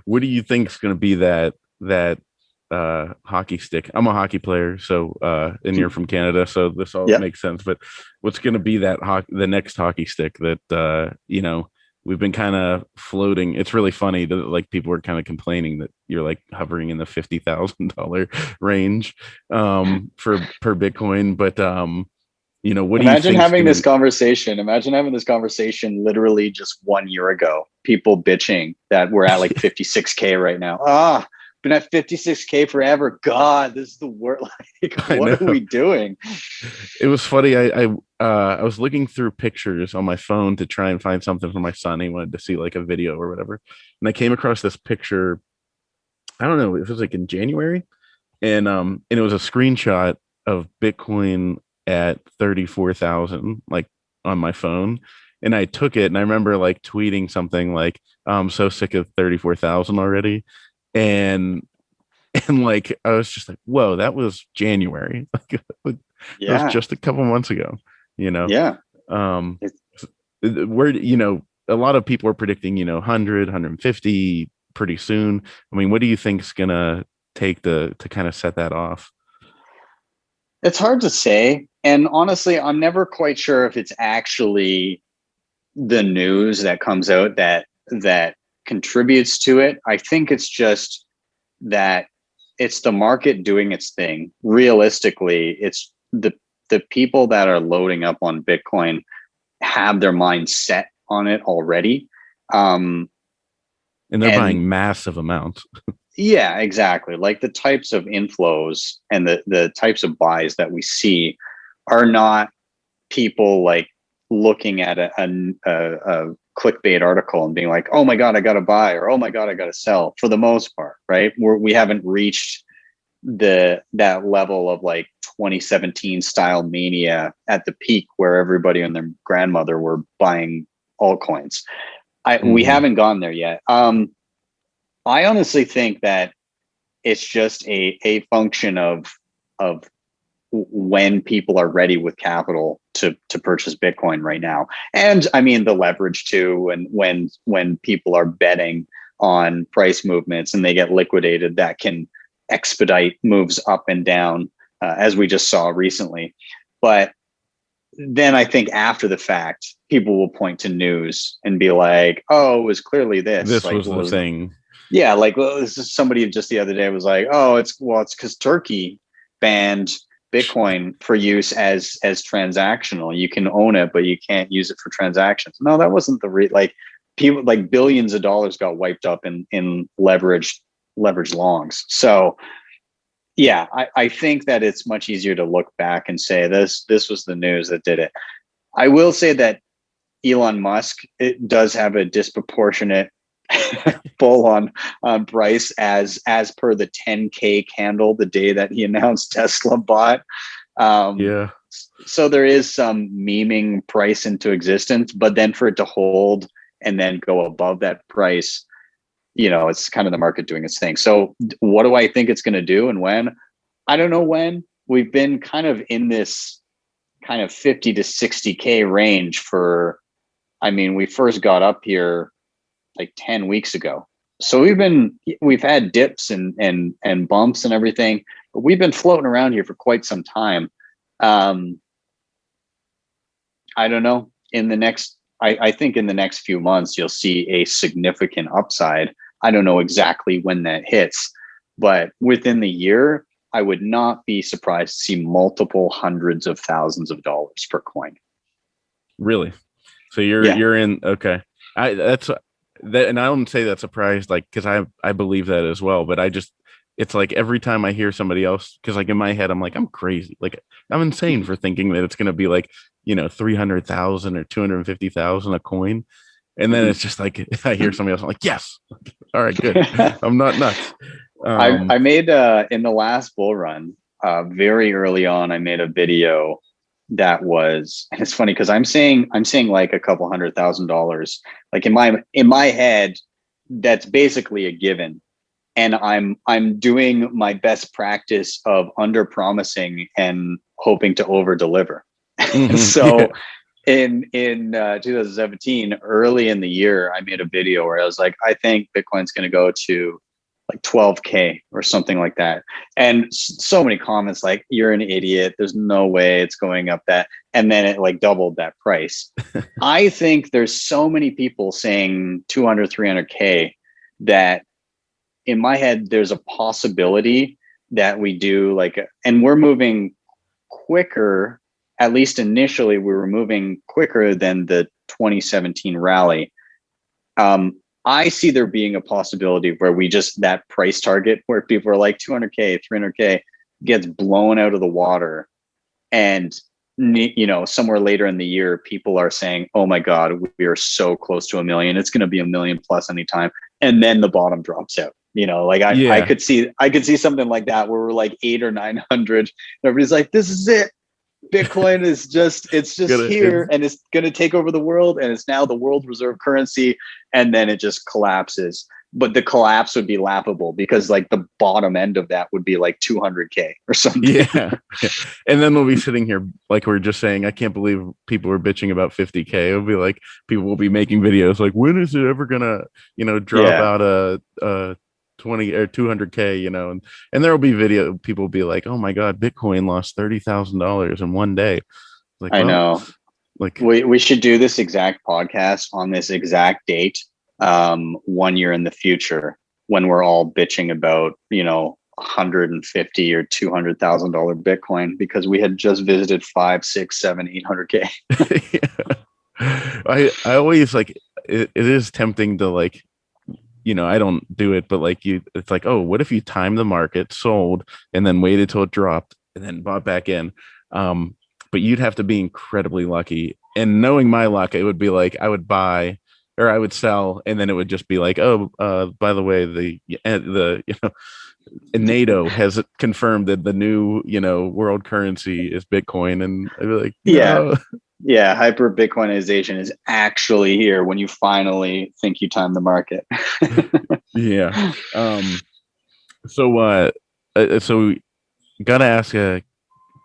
[SPEAKER 2] What do you think is going to be that hockey stick? I'm a hockey player, so and you're from Canada, so this all
[SPEAKER 3] Yeah.
[SPEAKER 2] makes sense. But what's going to be the next hockey stick that we've been kind of floating? It's really funny that like people are kind of complaining that you're like hovering in the $50,000 range for per Bitcoin, but what do you
[SPEAKER 3] Imagine
[SPEAKER 2] think?
[SPEAKER 3] having this conversation. Imagine having this conversation literally just 1 year ago. People bitching that we're at like 56K right now. Been at 56K forever. God, this is the worst. Like, what are we doing?
[SPEAKER 2] It was funny. I was looking through pictures on my phone to try and find something for my son. He wanted to see like a video or whatever, and I came across this picture. I don't know if it was like in January, and it was a screenshot of Bitcoin at 34,000, like on my phone, and I took it, and I remember like tweeting something like, "I'm so sick of 34,000 already," and like I was just like, "Whoa, that was January." Like, that was
[SPEAKER 3] Yeah.
[SPEAKER 2] just a couple months ago, you know.
[SPEAKER 3] Yeah.
[SPEAKER 2] Um, where a lot of people are predicting 100, 150 pretty soon. I mean, what do you think is gonna take to kind of set that off?
[SPEAKER 3] It's hard to say. And honestly, I'm never quite sure if it's actually the news that comes out that contributes to it. I think it's just that it's the market doing its thing. Realistically, it's the people that are loading up on Bitcoin have their mind set on it already.
[SPEAKER 2] And they're
[SPEAKER 3] And
[SPEAKER 2] buying massive amounts.
[SPEAKER 3] yeah, exactly. Like the types of inflows and the types of buys that we see are not people like looking at a clickbait article and being like, "Oh my god, I got to buy," or "Oh my god, I got to sell." For the most part, right? We haven't reached that level of like 2017 style mania at the peak where everybody and their grandmother were buying altcoins. We haven't gone there yet. I honestly think that it's just a function of when people are ready with capital to purchase Bitcoin right now. And I mean the leverage too, and when people are betting on price movements and they get liquidated, that can expedite moves up and down, as we just saw recently. But then I think after the fact, people will point to news and be like, "Oh, it was clearly this."
[SPEAKER 2] This
[SPEAKER 3] Like,
[SPEAKER 2] was the thing.
[SPEAKER 3] yeah, like, well, this is somebody just the other day was like, "Oh, it's because Turkey banned Bitcoin for use as transactional. You can own it, but you can't use it for transactions." No, that wasn't like people, like billions of dollars got wiped up in leveraged longs. So yeah, I think that it's much easier to look back and say this was the news that did it. I will say that Elon Musk, it does have a disproportionate pull on price as per the 10K candle the day that he announced Tesla bought.
[SPEAKER 2] Yeah.
[SPEAKER 3] So there is some memeing price into existence, but then for it to hold and then go above that price, it's kind of the market doing its thing. So what do I think it's going to do and when? I don't know when. We've been kind of in this kind of 50 to 60K range we first got up here like 10 weeks ago. So we've had dips and bumps and everything, but we've been floating around here for quite some time. I don't know. I think in the next few months, you'll see a significant upside. I don't know exactly when that hits, but within the year, I would not be surprised to see multiple hundreds of thousands of dollars per coin.
[SPEAKER 2] Really? So
[SPEAKER 3] Yeah.
[SPEAKER 2] you're in, okay. That's that, and I don't say that surprised, like, because I believe that as well, but it's like every time I hear somebody else, because like in my head I'm like, I'm crazy, like I'm insane for thinking that it's going to be like 300,000 or 250,000 a coin, and then it's just like I hear somebody else, I'm like, yes, all right, good, I'm not nuts.
[SPEAKER 3] I made in the last bull run, very early on, I made a video that was, and it's funny because I'm saying like a couple $100,000, like in my head, that's basically a given. And I'm doing my best practice of under promising and hoping to over deliver. So in 2017, early in the year, I made a video where I was like, I think Bitcoin's going to go to like 12K or something like that. And so many comments like, you're an idiot. There's no way it's going up that. And then it like doubled that price. I think there's so many people saying 200, 300K that in my head, there's a possibility that we do and we're moving quicker, at least initially, we were moving quicker than the 2017 rally. I see there being a possibility where we just, that price target where people are like 200K, 300K gets blown out of the water. And, somewhere later in the year, people are saying, oh my God, we are so close to 1 million. It's going to be 1 million plus anytime. And then the bottom drops out. I could see something like that where we're like 800 or 900. Everybody's like, this is it. Bitcoin is just here and it's going to take over the world. And it's now the world reserve currency. And then it just collapses. But the collapse would be laughable because like the bottom end of that would be like 200K or something.
[SPEAKER 2] Yeah. And then we'll be sitting here, like we are just saying, I can't believe people were bitching about 50K. It'll be like, people will be making videos like, when is it ever going to, drop out a 20 or 200K, and there will be people will be like, oh my God, Bitcoin lost $30,000 in one day. Like,
[SPEAKER 3] I know.
[SPEAKER 2] Like
[SPEAKER 3] we should do this exact podcast on this exact date, 1 year in the future when we're all bitching about, $150 or $200,000 Bitcoin because we had just visited 5, 6, 7, 800K.
[SPEAKER 2] I always like it is tempting to like, I don't do it, but like it's like, oh, what if you time the market, sold, and then waited till it dropped and then bought back in? But you'd have to be incredibly lucky. And knowing my luck, it would be like I would buy or I would sell, and then it would just be like, oh, by the way, the NATO has confirmed that the new world currency is Bitcoin, and I'd be like, no.
[SPEAKER 3] Yeah, hyper Bitcoinization is actually here when you finally think you time the market.
[SPEAKER 2] Yeah. So gotta ask a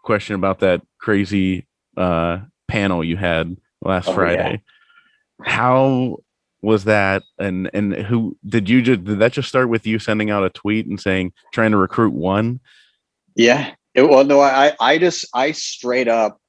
[SPEAKER 2] question about that crazy panel you had last Friday. Yeah. How was that? And who did that just start with you sending out a tweet and saying trying to recruit one?
[SPEAKER 3] Yeah. I straight up.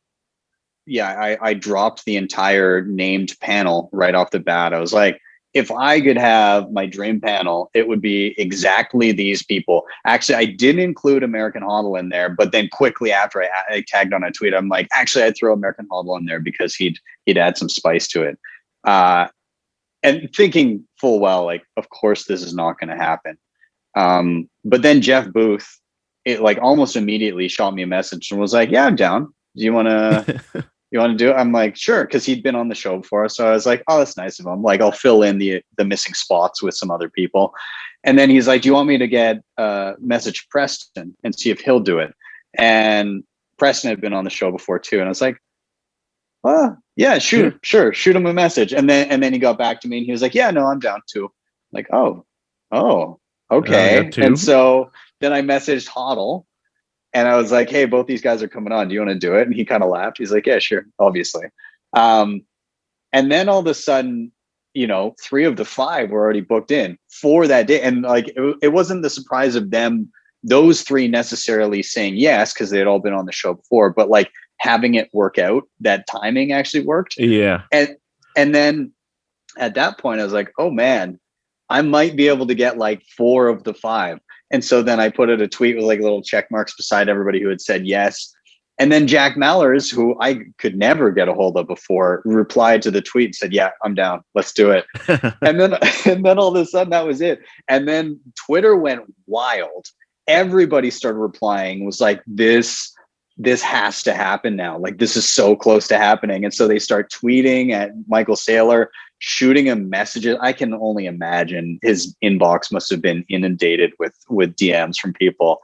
[SPEAKER 3] Yeah, I dropped the entire named panel right off the bat. I was like, if I could have my dream panel, it would be exactly these people. Actually, I didn't include American Hodl in there, but then quickly after I tagged on a tweet, I'm like, actually, I'd throw American Hodl in there because he'd add some spice to it. And thinking full well, like, of course, this is not going to happen. But then Jeff Booth, it like almost immediately shot me a message and was like, yeah, I'm down. Do you want to... You want to do it? I'm like, sure, because he'd been on the show before. So I was like, oh, that's nice of him. Like, I'll fill in the missing spots with some other people. And then he's like, do you want me to get message Preston and see if he'll do it? And Preston had been on the show before too. And I was like, oh, yeah, sure, shoot him a message. And then he got back to me and he was like, yeah, no, I'm down too. Like, oh, okay. And so then I messaged Hodl. And I was like, hey, both these guys are coming on. Do you want to do it? And he kind of laughed. He's like, yeah, sure, obviously. And then all of a sudden, 3 of the 5 were already booked in for that day. And like, it wasn't the surprise of them, those 3 necessarily saying yes, because they had all been on the show before, but like having it work out, that timing actually worked.
[SPEAKER 2] Yeah.
[SPEAKER 3] And then at that point, I was like, oh man, I might be able to get like 4 of the 5. And so then I put out a tweet with like little check marks beside everybody who had said yes. And then Jack Mallers, who I could never get a hold of before, replied to the tweet and said, "Yeah, I'm down. Let's do it." and then all of a sudden that was it. And then Twitter went wild. Everybody started replying, was like, this has to happen now. Like, this is so close to happening. And so they start tweeting at Michael Saylor, shooting him messages. I can only imagine his inbox must have been inundated with DMs from people.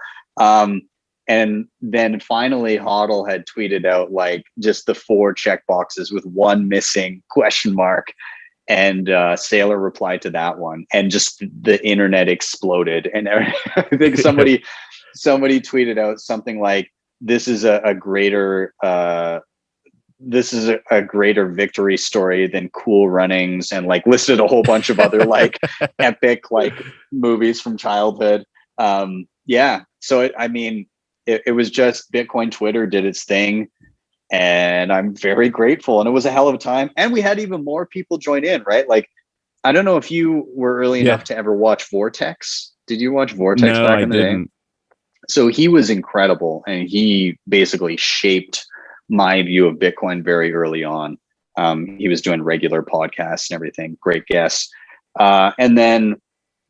[SPEAKER 3] And then finally Hoddle had tweeted out like just the 4 check boxes with 1 missing question mark. And Saylor replied to that one, and just the internet exploded. And I think somebody tweeted out something like, this is a greater victory story than Cool Runnings, and like listed a whole bunch of other like epic like movies from childhood. So it was just Bitcoin Twitter did its thing, and I'm very grateful. And it was a hell of a time. And we had even more people join in, right? Like, I don't know if you were early enough to ever watch Vortex. Did you watch Vortex back in the day? So he was incredible, and he basically shaped my view of Bitcoin very early on. He was doing regular podcasts and everything. Great guests. And then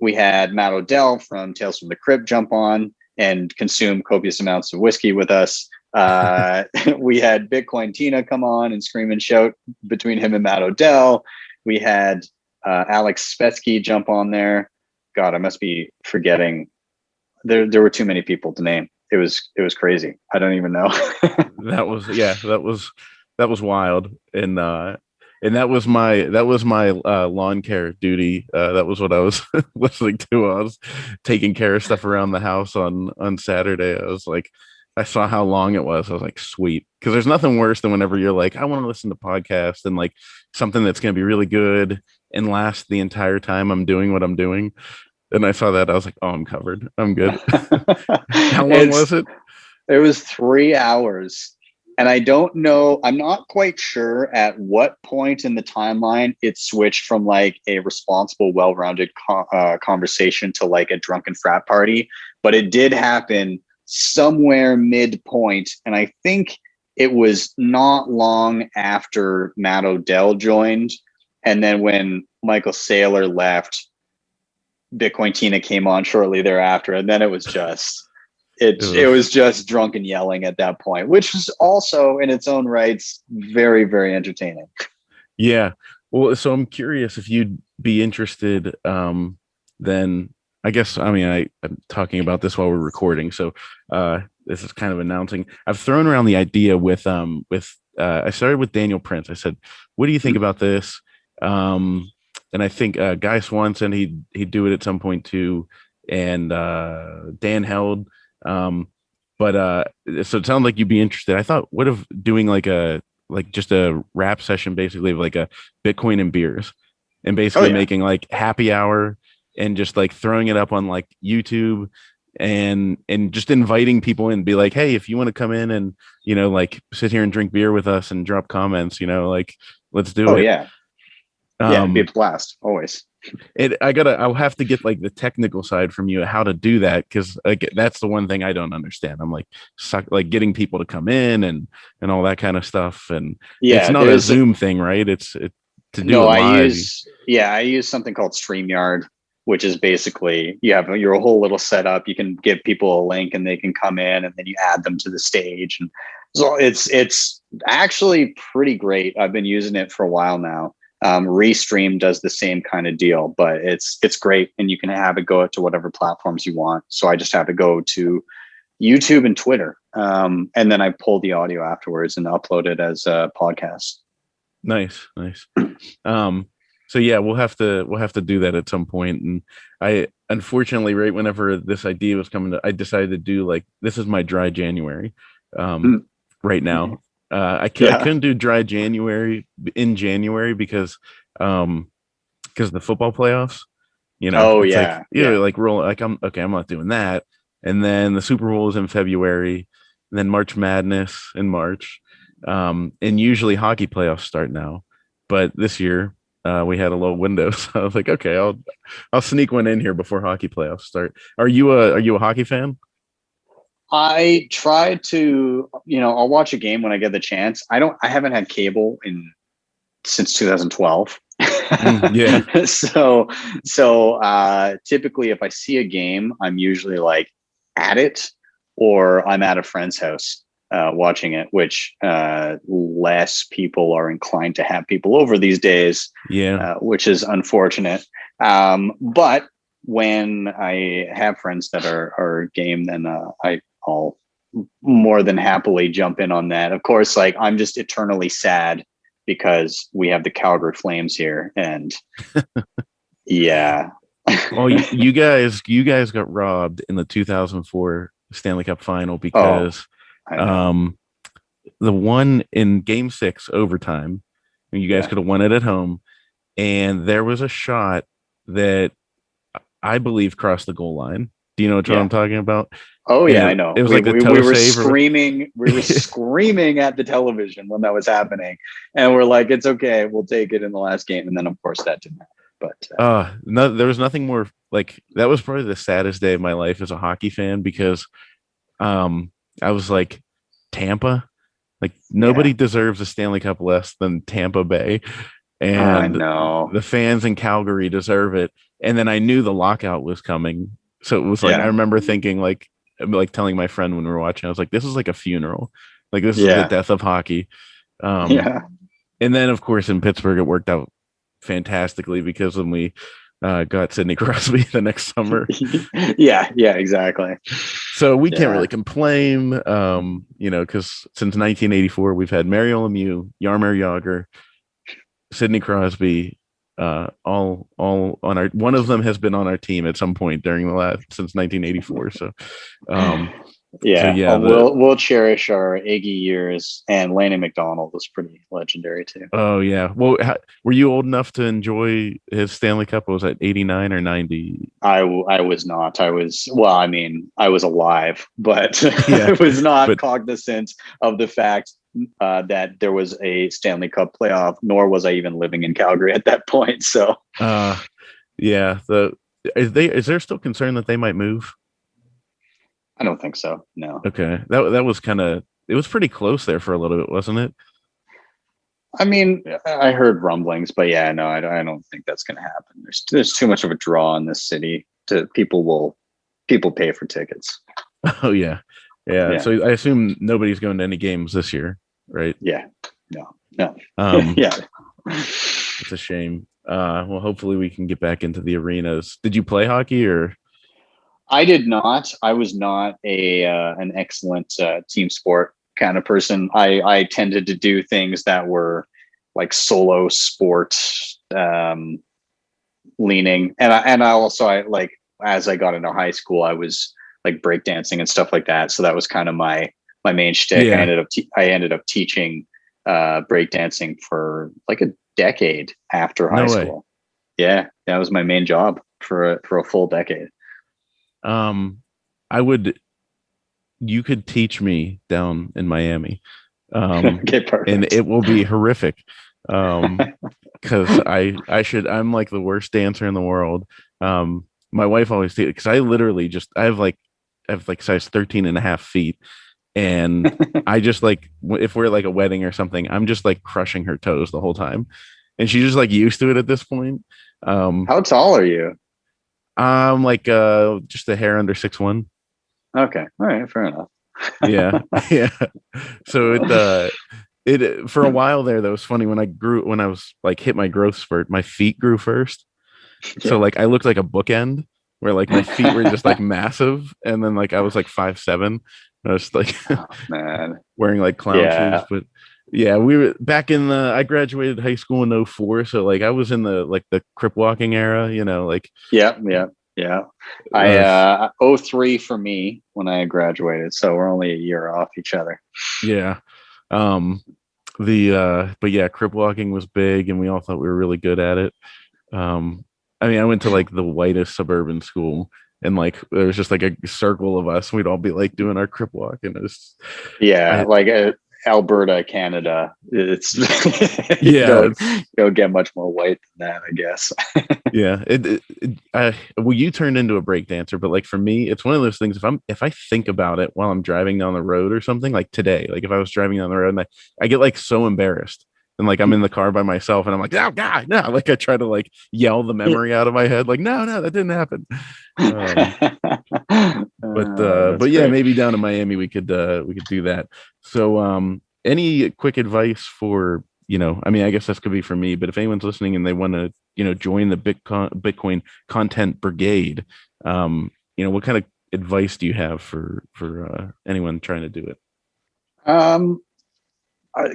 [SPEAKER 3] we had Matt Odell from Tales from the Crypt jump on and consume copious amounts of whiskey with us. We had Bitcoin Tina come on and scream and shout between him and Matt Odell. We had Alex Spetsky jump on there. God, I must be forgetting. There were too many people to name. It was crazy. I don't even know.
[SPEAKER 2] That was wild. And that was my lawn care duty. That was what I was listening to. I was taking care of stuff around the house on Saturday. I was like, I saw how long it was. I was like, sweet. Because there's nothing worse than whenever you're like, I want to listen to podcasts and like something that's going to be really good and last the entire time I'm doing what I'm doing. And I saw that. I was like, oh, I'm covered. I'm good. How long was it?
[SPEAKER 3] It was 3 hours. And I don't know. I'm not quite sure at what point in the timeline it switched from like a responsible, well-rounded conversation to like a drunken frat party. But it did happen somewhere midpoint. And I think it was not long after Matt Odell joined. And then when Michael Saylor left, Bitcoin Tina came on shortly thereafter. And then it was just, it was just drunken yelling at that point, which was also in its own rights, very, very entertaining.
[SPEAKER 2] Yeah. Well, so I'm curious if you'd be interested, then I guess, I'm talking about this while we're recording. So this is kind of announcing. I've thrown around the idea with I started with Daniel Prince. I said, what do you think about this? And I think Guy Swanson, he'd do it at some point too. And Dan Held. So it sounded like you'd be interested. I thought, what if doing just a rap session, basically of like a Bitcoin and beers, and basically making like happy hour and just like throwing it up on like YouTube and just inviting people in, be like, hey, if you want to come in and, like sit here and drink beer with us and drop comments, like, let's do it.
[SPEAKER 3] Yeah. It'd be a blast always.
[SPEAKER 2] I'll have to get like the technical side from you, how to do that. Cause like, that's the one thing I don't understand. I'm like, getting people to come in and all that kind of stuff. And it's not a Zoom thing, right? It's to do it live.
[SPEAKER 3] I use something called StreamYard, which is basically you have your whole little setup. You can give people a link and they can come in, and then you add them to the stage. And so it's actually pretty great. I've been using it for a while now. Restream does the same kind of deal, but it's great, and you can have it go out to whatever platforms you want. So I just have to go to YouTube and Twitter, and then I pull the audio afterwards and upload it as a podcast.
[SPEAKER 2] Nice. So yeah, we'll have to do that at some point. And I unfortunately, right whenever this idea was coming, I decided to do like, this is my dry January right now. I couldn't do dry January in January because the football playoffs, roll like I'm not doing that. And then the Super Bowl is in February, and then March Madness in March. And usually hockey playoffs start now, but this year we had a little window. So I was like, okay, I'll sneak one in here before hockey playoffs start. Are you a hockey fan?
[SPEAKER 3] I try to, I'll watch a game when I get the chance. I haven't had cable since 2012.
[SPEAKER 2] Yeah.
[SPEAKER 3] So typically if I see a game, I'm usually like at it, or I'm at a friend's house watching it, which less people are inclined to have people over these days,
[SPEAKER 2] Yeah.
[SPEAKER 3] which is unfortunate. But when I have friends that are game, then I'll more than happily jump in on that. Of course, like I'm just eternally sad because we have the Calgary Flames here, and yeah.
[SPEAKER 2] Well, you guys got robbed in the 2004 Stanley Cup final
[SPEAKER 3] Oh,
[SPEAKER 2] because
[SPEAKER 3] I know.
[SPEAKER 2] um the one in game 6 overtime, and you guys
[SPEAKER 3] Yeah.
[SPEAKER 2] could have won it at home, and there was a shot that I believe crossed the goal line. Do you know what
[SPEAKER 3] Yeah.
[SPEAKER 2] I'm talking about?
[SPEAKER 3] Oh
[SPEAKER 2] And
[SPEAKER 3] yeah, I
[SPEAKER 2] it
[SPEAKER 3] know.
[SPEAKER 2] was
[SPEAKER 3] We,
[SPEAKER 2] like the
[SPEAKER 3] we
[SPEAKER 2] toe
[SPEAKER 3] we were
[SPEAKER 2] save or
[SPEAKER 3] screaming. We were screaming at the television when that was happening, and we're like, "It's okay, we'll take it in the last game." And then, of course, that didn't happen. But
[SPEAKER 2] no, there was nothing more like that. Was probably the saddest day of my life as a hockey fan because um I was like, Tampa, like
[SPEAKER 3] yeah,
[SPEAKER 2] nobody deserves a Stanley Cup less than Tampa Bay,
[SPEAKER 3] I
[SPEAKER 2] and
[SPEAKER 3] know.
[SPEAKER 2] the fans in Calgary deserve it. And then I knew the lockout was coming, so it was like I
[SPEAKER 3] Yeah,
[SPEAKER 2] remember thinking like telling my friend when we were watching, I was like, this is like a funeral, like this is the
[SPEAKER 3] yeah,
[SPEAKER 2] death of hockey. Um,
[SPEAKER 3] yeah,
[SPEAKER 2] and then of course in Pittsburgh it worked out fantastically because when we got Sidney Crosby the next summer,
[SPEAKER 3] yeah, yeah. Exactly.
[SPEAKER 2] so we can't
[SPEAKER 3] Yeah,
[SPEAKER 2] really complain, because since 1984 we've had Mario Lemieux, Yarmir Yager, Sidney Crosby, all on our. One of them has been on our team at some point during the last since 1984. Um, so
[SPEAKER 3] yeah.
[SPEAKER 2] yeah,
[SPEAKER 3] Oh,
[SPEAKER 2] the
[SPEAKER 3] we'll cherish our Iggy years, and Laney McDonald was pretty legendary too.
[SPEAKER 2] oh yeah. Well, were you old enough to enjoy his Stanley Cup? Was that 89 or 90?
[SPEAKER 3] I was not. I was, well, I mean, I was alive, but
[SPEAKER 2] Yeah,
[SPEAKER 3] I was not
[SPEAKER 2] but
[SPEAKER 3] cognizant of the fact that there was a Stanley Cup playoff, nor was I even living in Calgary at that point. So
[SPEAKER 2] uh, yeah. Is there still concern that they might move?
[SPEAKER 3] I don't think so. No.
[SPEAKER 2] Okay, that was kind of it was pretty close there for a little bit, wasn't it?
[SPEAKER 3] I mean, I heard rumblings, but yeah, no, I don't think that's going to happen. There's too much of a draw in this city. To people pay for tickets.
[SPEAKER 2] Oh yeah, yeah.
[SPEAKER 3] Yeah,
[SPEAKER 2] So I assume nobody's going to any games this year, right?
[SPEAKER 3] yeah, no, no,
[SPEAKER 2] Um,
[SPEAKER 3] yeah.
[SPEAKER 2] it's a shame. Well, hopefully we can get back into the arenas. Did you play hockey or?
[SPEAKER 3] I did not. I was not a an excellent team sport kind of person. I tended to do things that were like solo sport leaning, and I also I like as I got into high school, I was like breakdancing and stuff like that. So that was kind of my main shtick.
[SPEAKER 2] Yeah.
[SPEAKER 3] I ended up teaching breakdancing for like a decade after high
[SPEAKER 2] No way.
[SPEAKER 3] school. Yeah, that was my main job for a full decade.
[SPEAKER 2] Um, I would. You could teach me down in Miami,
[SPEAKER 3] Okay,
[SPEAKER 2] and
[SPEAKER 3] perfect.
[SPEAKER 2] it will be horrific. Because I'm like the worst dancer in the world. My wife always because I have like size 13 and a half feet, and I just like if we're like a wedding or something, I'm just like crushing her toes the whole time, and she's just like used to it at this point. Um,
[SPEAKER 3] How tall are you?
[SPEAKER 2] I'm like just a hair under 6'1".
[SPEAKER 3] Okay, all right, fair enough.
[SPEAKER 2] Yeah, yeah. So it for a while there that was funny when I was like hit my growth spurt, my feet grew first. So
[SPEAKER 3] Yeah.
[SPEAKER 2] like I looked like a bookend where like my feet were just like massive, and then like I was like 5'7". I was like
[SPEAKER 3] Oh, man.
[SPEAKER 2] wearing like clown shoes.
[SPEAKER 3] Yeah.
[SPEAKER 2] But yeah, we were back in the I graduated high school in '04, so like I was in the crip walking era, like
[SPEAKER 3] Yeah. Yeah. Yeah. I
[SPEAKER 2] uh
[SPEAKER 3] 03 for me when I graduated, so we're only a year off each other.
[SPEAKER 2] yeah. Um the but yeah, crip walking was big and we all thought we were really good at it. I mean, I went to like the whitest suburban school, and like there was just like a circle of us. We'd all be like doing our crip walk, and it was,
[SPEAKER 3] Yeah,
[SPEAKER 2] I
[SPEAKER 3] like Alberta, Canada. It's
[SPEAKER 2] Yeah,
[SPEAKER 3] you don't get much more white than that, I guess.
[SPEAKER 2] yeah. Well, you turned into a break dancer, but like for me, it's one of those things. If I think about it while I'm driving down the road or something, like today, like if I was driving down the road and I get like so embarrassed. And like I'm in the car by myself and I'm like, oh God, no. Like I try to like yell the memory out of my head, like, no, that didn't happen. But yeah,
[SPEAKER 3] Great.
[SPEAKER 2] maybe down in Miami we could do that. So any quick advice for, I mean, I guess this could be for me, but if anyone's listening and they want to, join the Bitcoin content brigade, what kind of advice do you have for anyone trying to do it?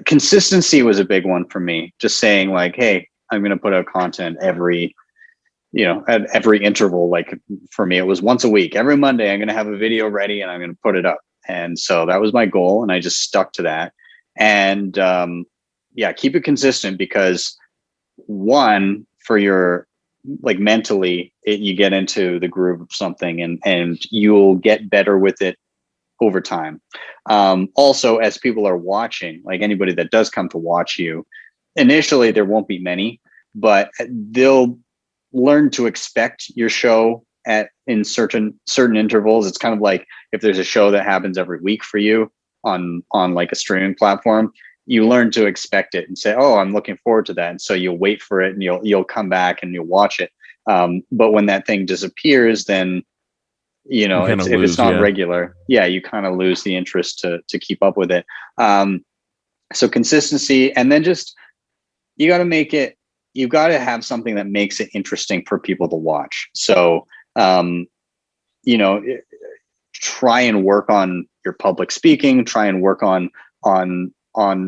[SPEAKER 3] Consistency was a big one for me. Just saying like, hey, I'm going to put out content at every interval. Like for me, it was once a week. Every Monday, I'm going to have a video ready and I'm going to put it up. And so that was my goal. And I just stuck to that. And keep it consistent, because one, for your like mentally, you get into the groove of something and you'll get better with it over time. Also, as people are watching, like anybody that does come to watch you, initially there won't be many, but they'll learn to expect your show in certain intervals. It's kind of like if there's a show that happens every week for you on like a streaming platform, you learn to expect it and say, oh, I'm looking forward to that. And so you'll wait for it and you'll come back and you'll watch it. But when that thing disappears, then if it's not regular, you kind of lose the interest to keep up with it. So consistency, and then just you got to have something that makes it interesting for people to watch. So try and work on your public speaking, try and work on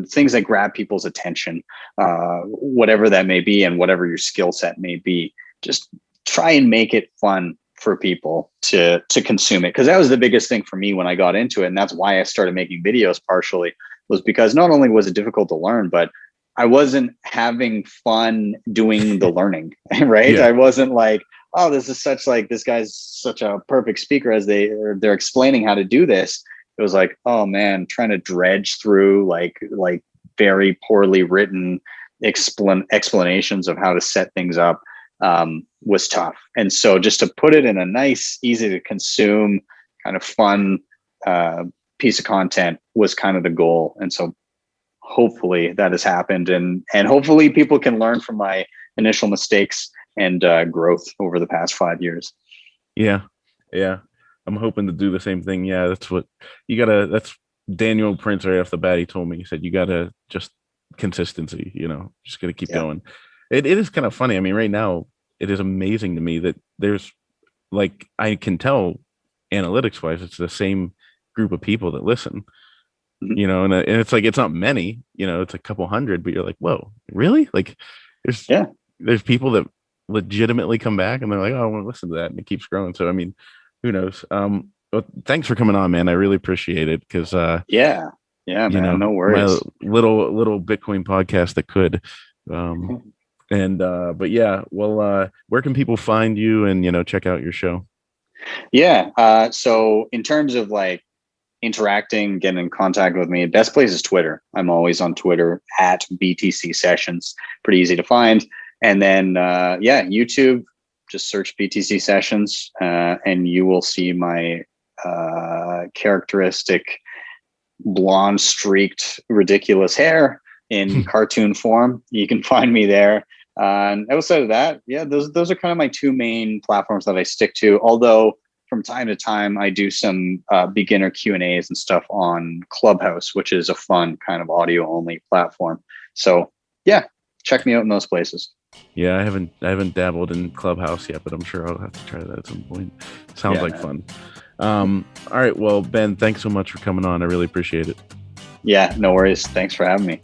[SPEAKER 3] things that grab people's attention, whatever that may be and whatever your skill set may be. Just try and make it fun for people to consume it, because that was the biggest thing for me when I got into it, and that's why I started making videos. Partially was because not only was it difficult to learn, but I wasn't having fun doing the learning. Right? I wasn't like, oh, this guy's such a perfect speaker as they're explaining how to do this. It was like, oh man, trying to dredge through like very poorly written explanations of how to set things up was tough. And so just to put it in a nice, easy to consume, kind of fun piece of content was kind of the goal. And so hopefully that has happened, and hopefully people can learn from my initial mistakes and growth over the past 5 years.
[SPEAKER 2] Yeah. I'm hoping to do the same thing. Yeah, that's what you gotta. That's Daniel Prince right off the bat. He told me, he said, you gotta just consistency. Just gotta keep going. It is kind of funny. I mean, right now it is amazing to me that there's like, I can tell analytics wise, it's the same group of people that listen. And it's like, it's not many. It's a couple hundred, but you're like, whoa, really? Like, there's people that legitimately come back and they're like, oh, I want to listen to that, and it keeps growing. So I mean, who knows? But thanks for coming on, man. I really appreciate it, because man,
[SPEAKER 3] no worries.
[SPEAKER 2] My little Bitcoin podcast that could. But yeah, well, where can people find you and check out your show?
[SPEAKER 3] So in terms of like interacting, getting in contact with me, best place is Twitter. I'm always on Twitter at BTC Sessions. Pretty easy to find. And then YouTube, just search BTC Sessions, and you will see my characteristic blonde streaked ridiculous hair in cartoon form. You can find me there. And outside of that, those are kind of my two main platforms that I stick to. Although from time to time I do some beginner Q&As and stuff on Clubhouse, which is a fun kind of audio only platform. So check me out in those places.
[SPEAKER 2] Yeah, I haven't dabbled in Clubhouse yet, but I'm sure I'll have to try that at some point. Sounds like fun. All right, well, Ben, thanks so much for coming on. I really appreciate it.
[SPEAKER 3] Yeah, no worries. Thanks for having me.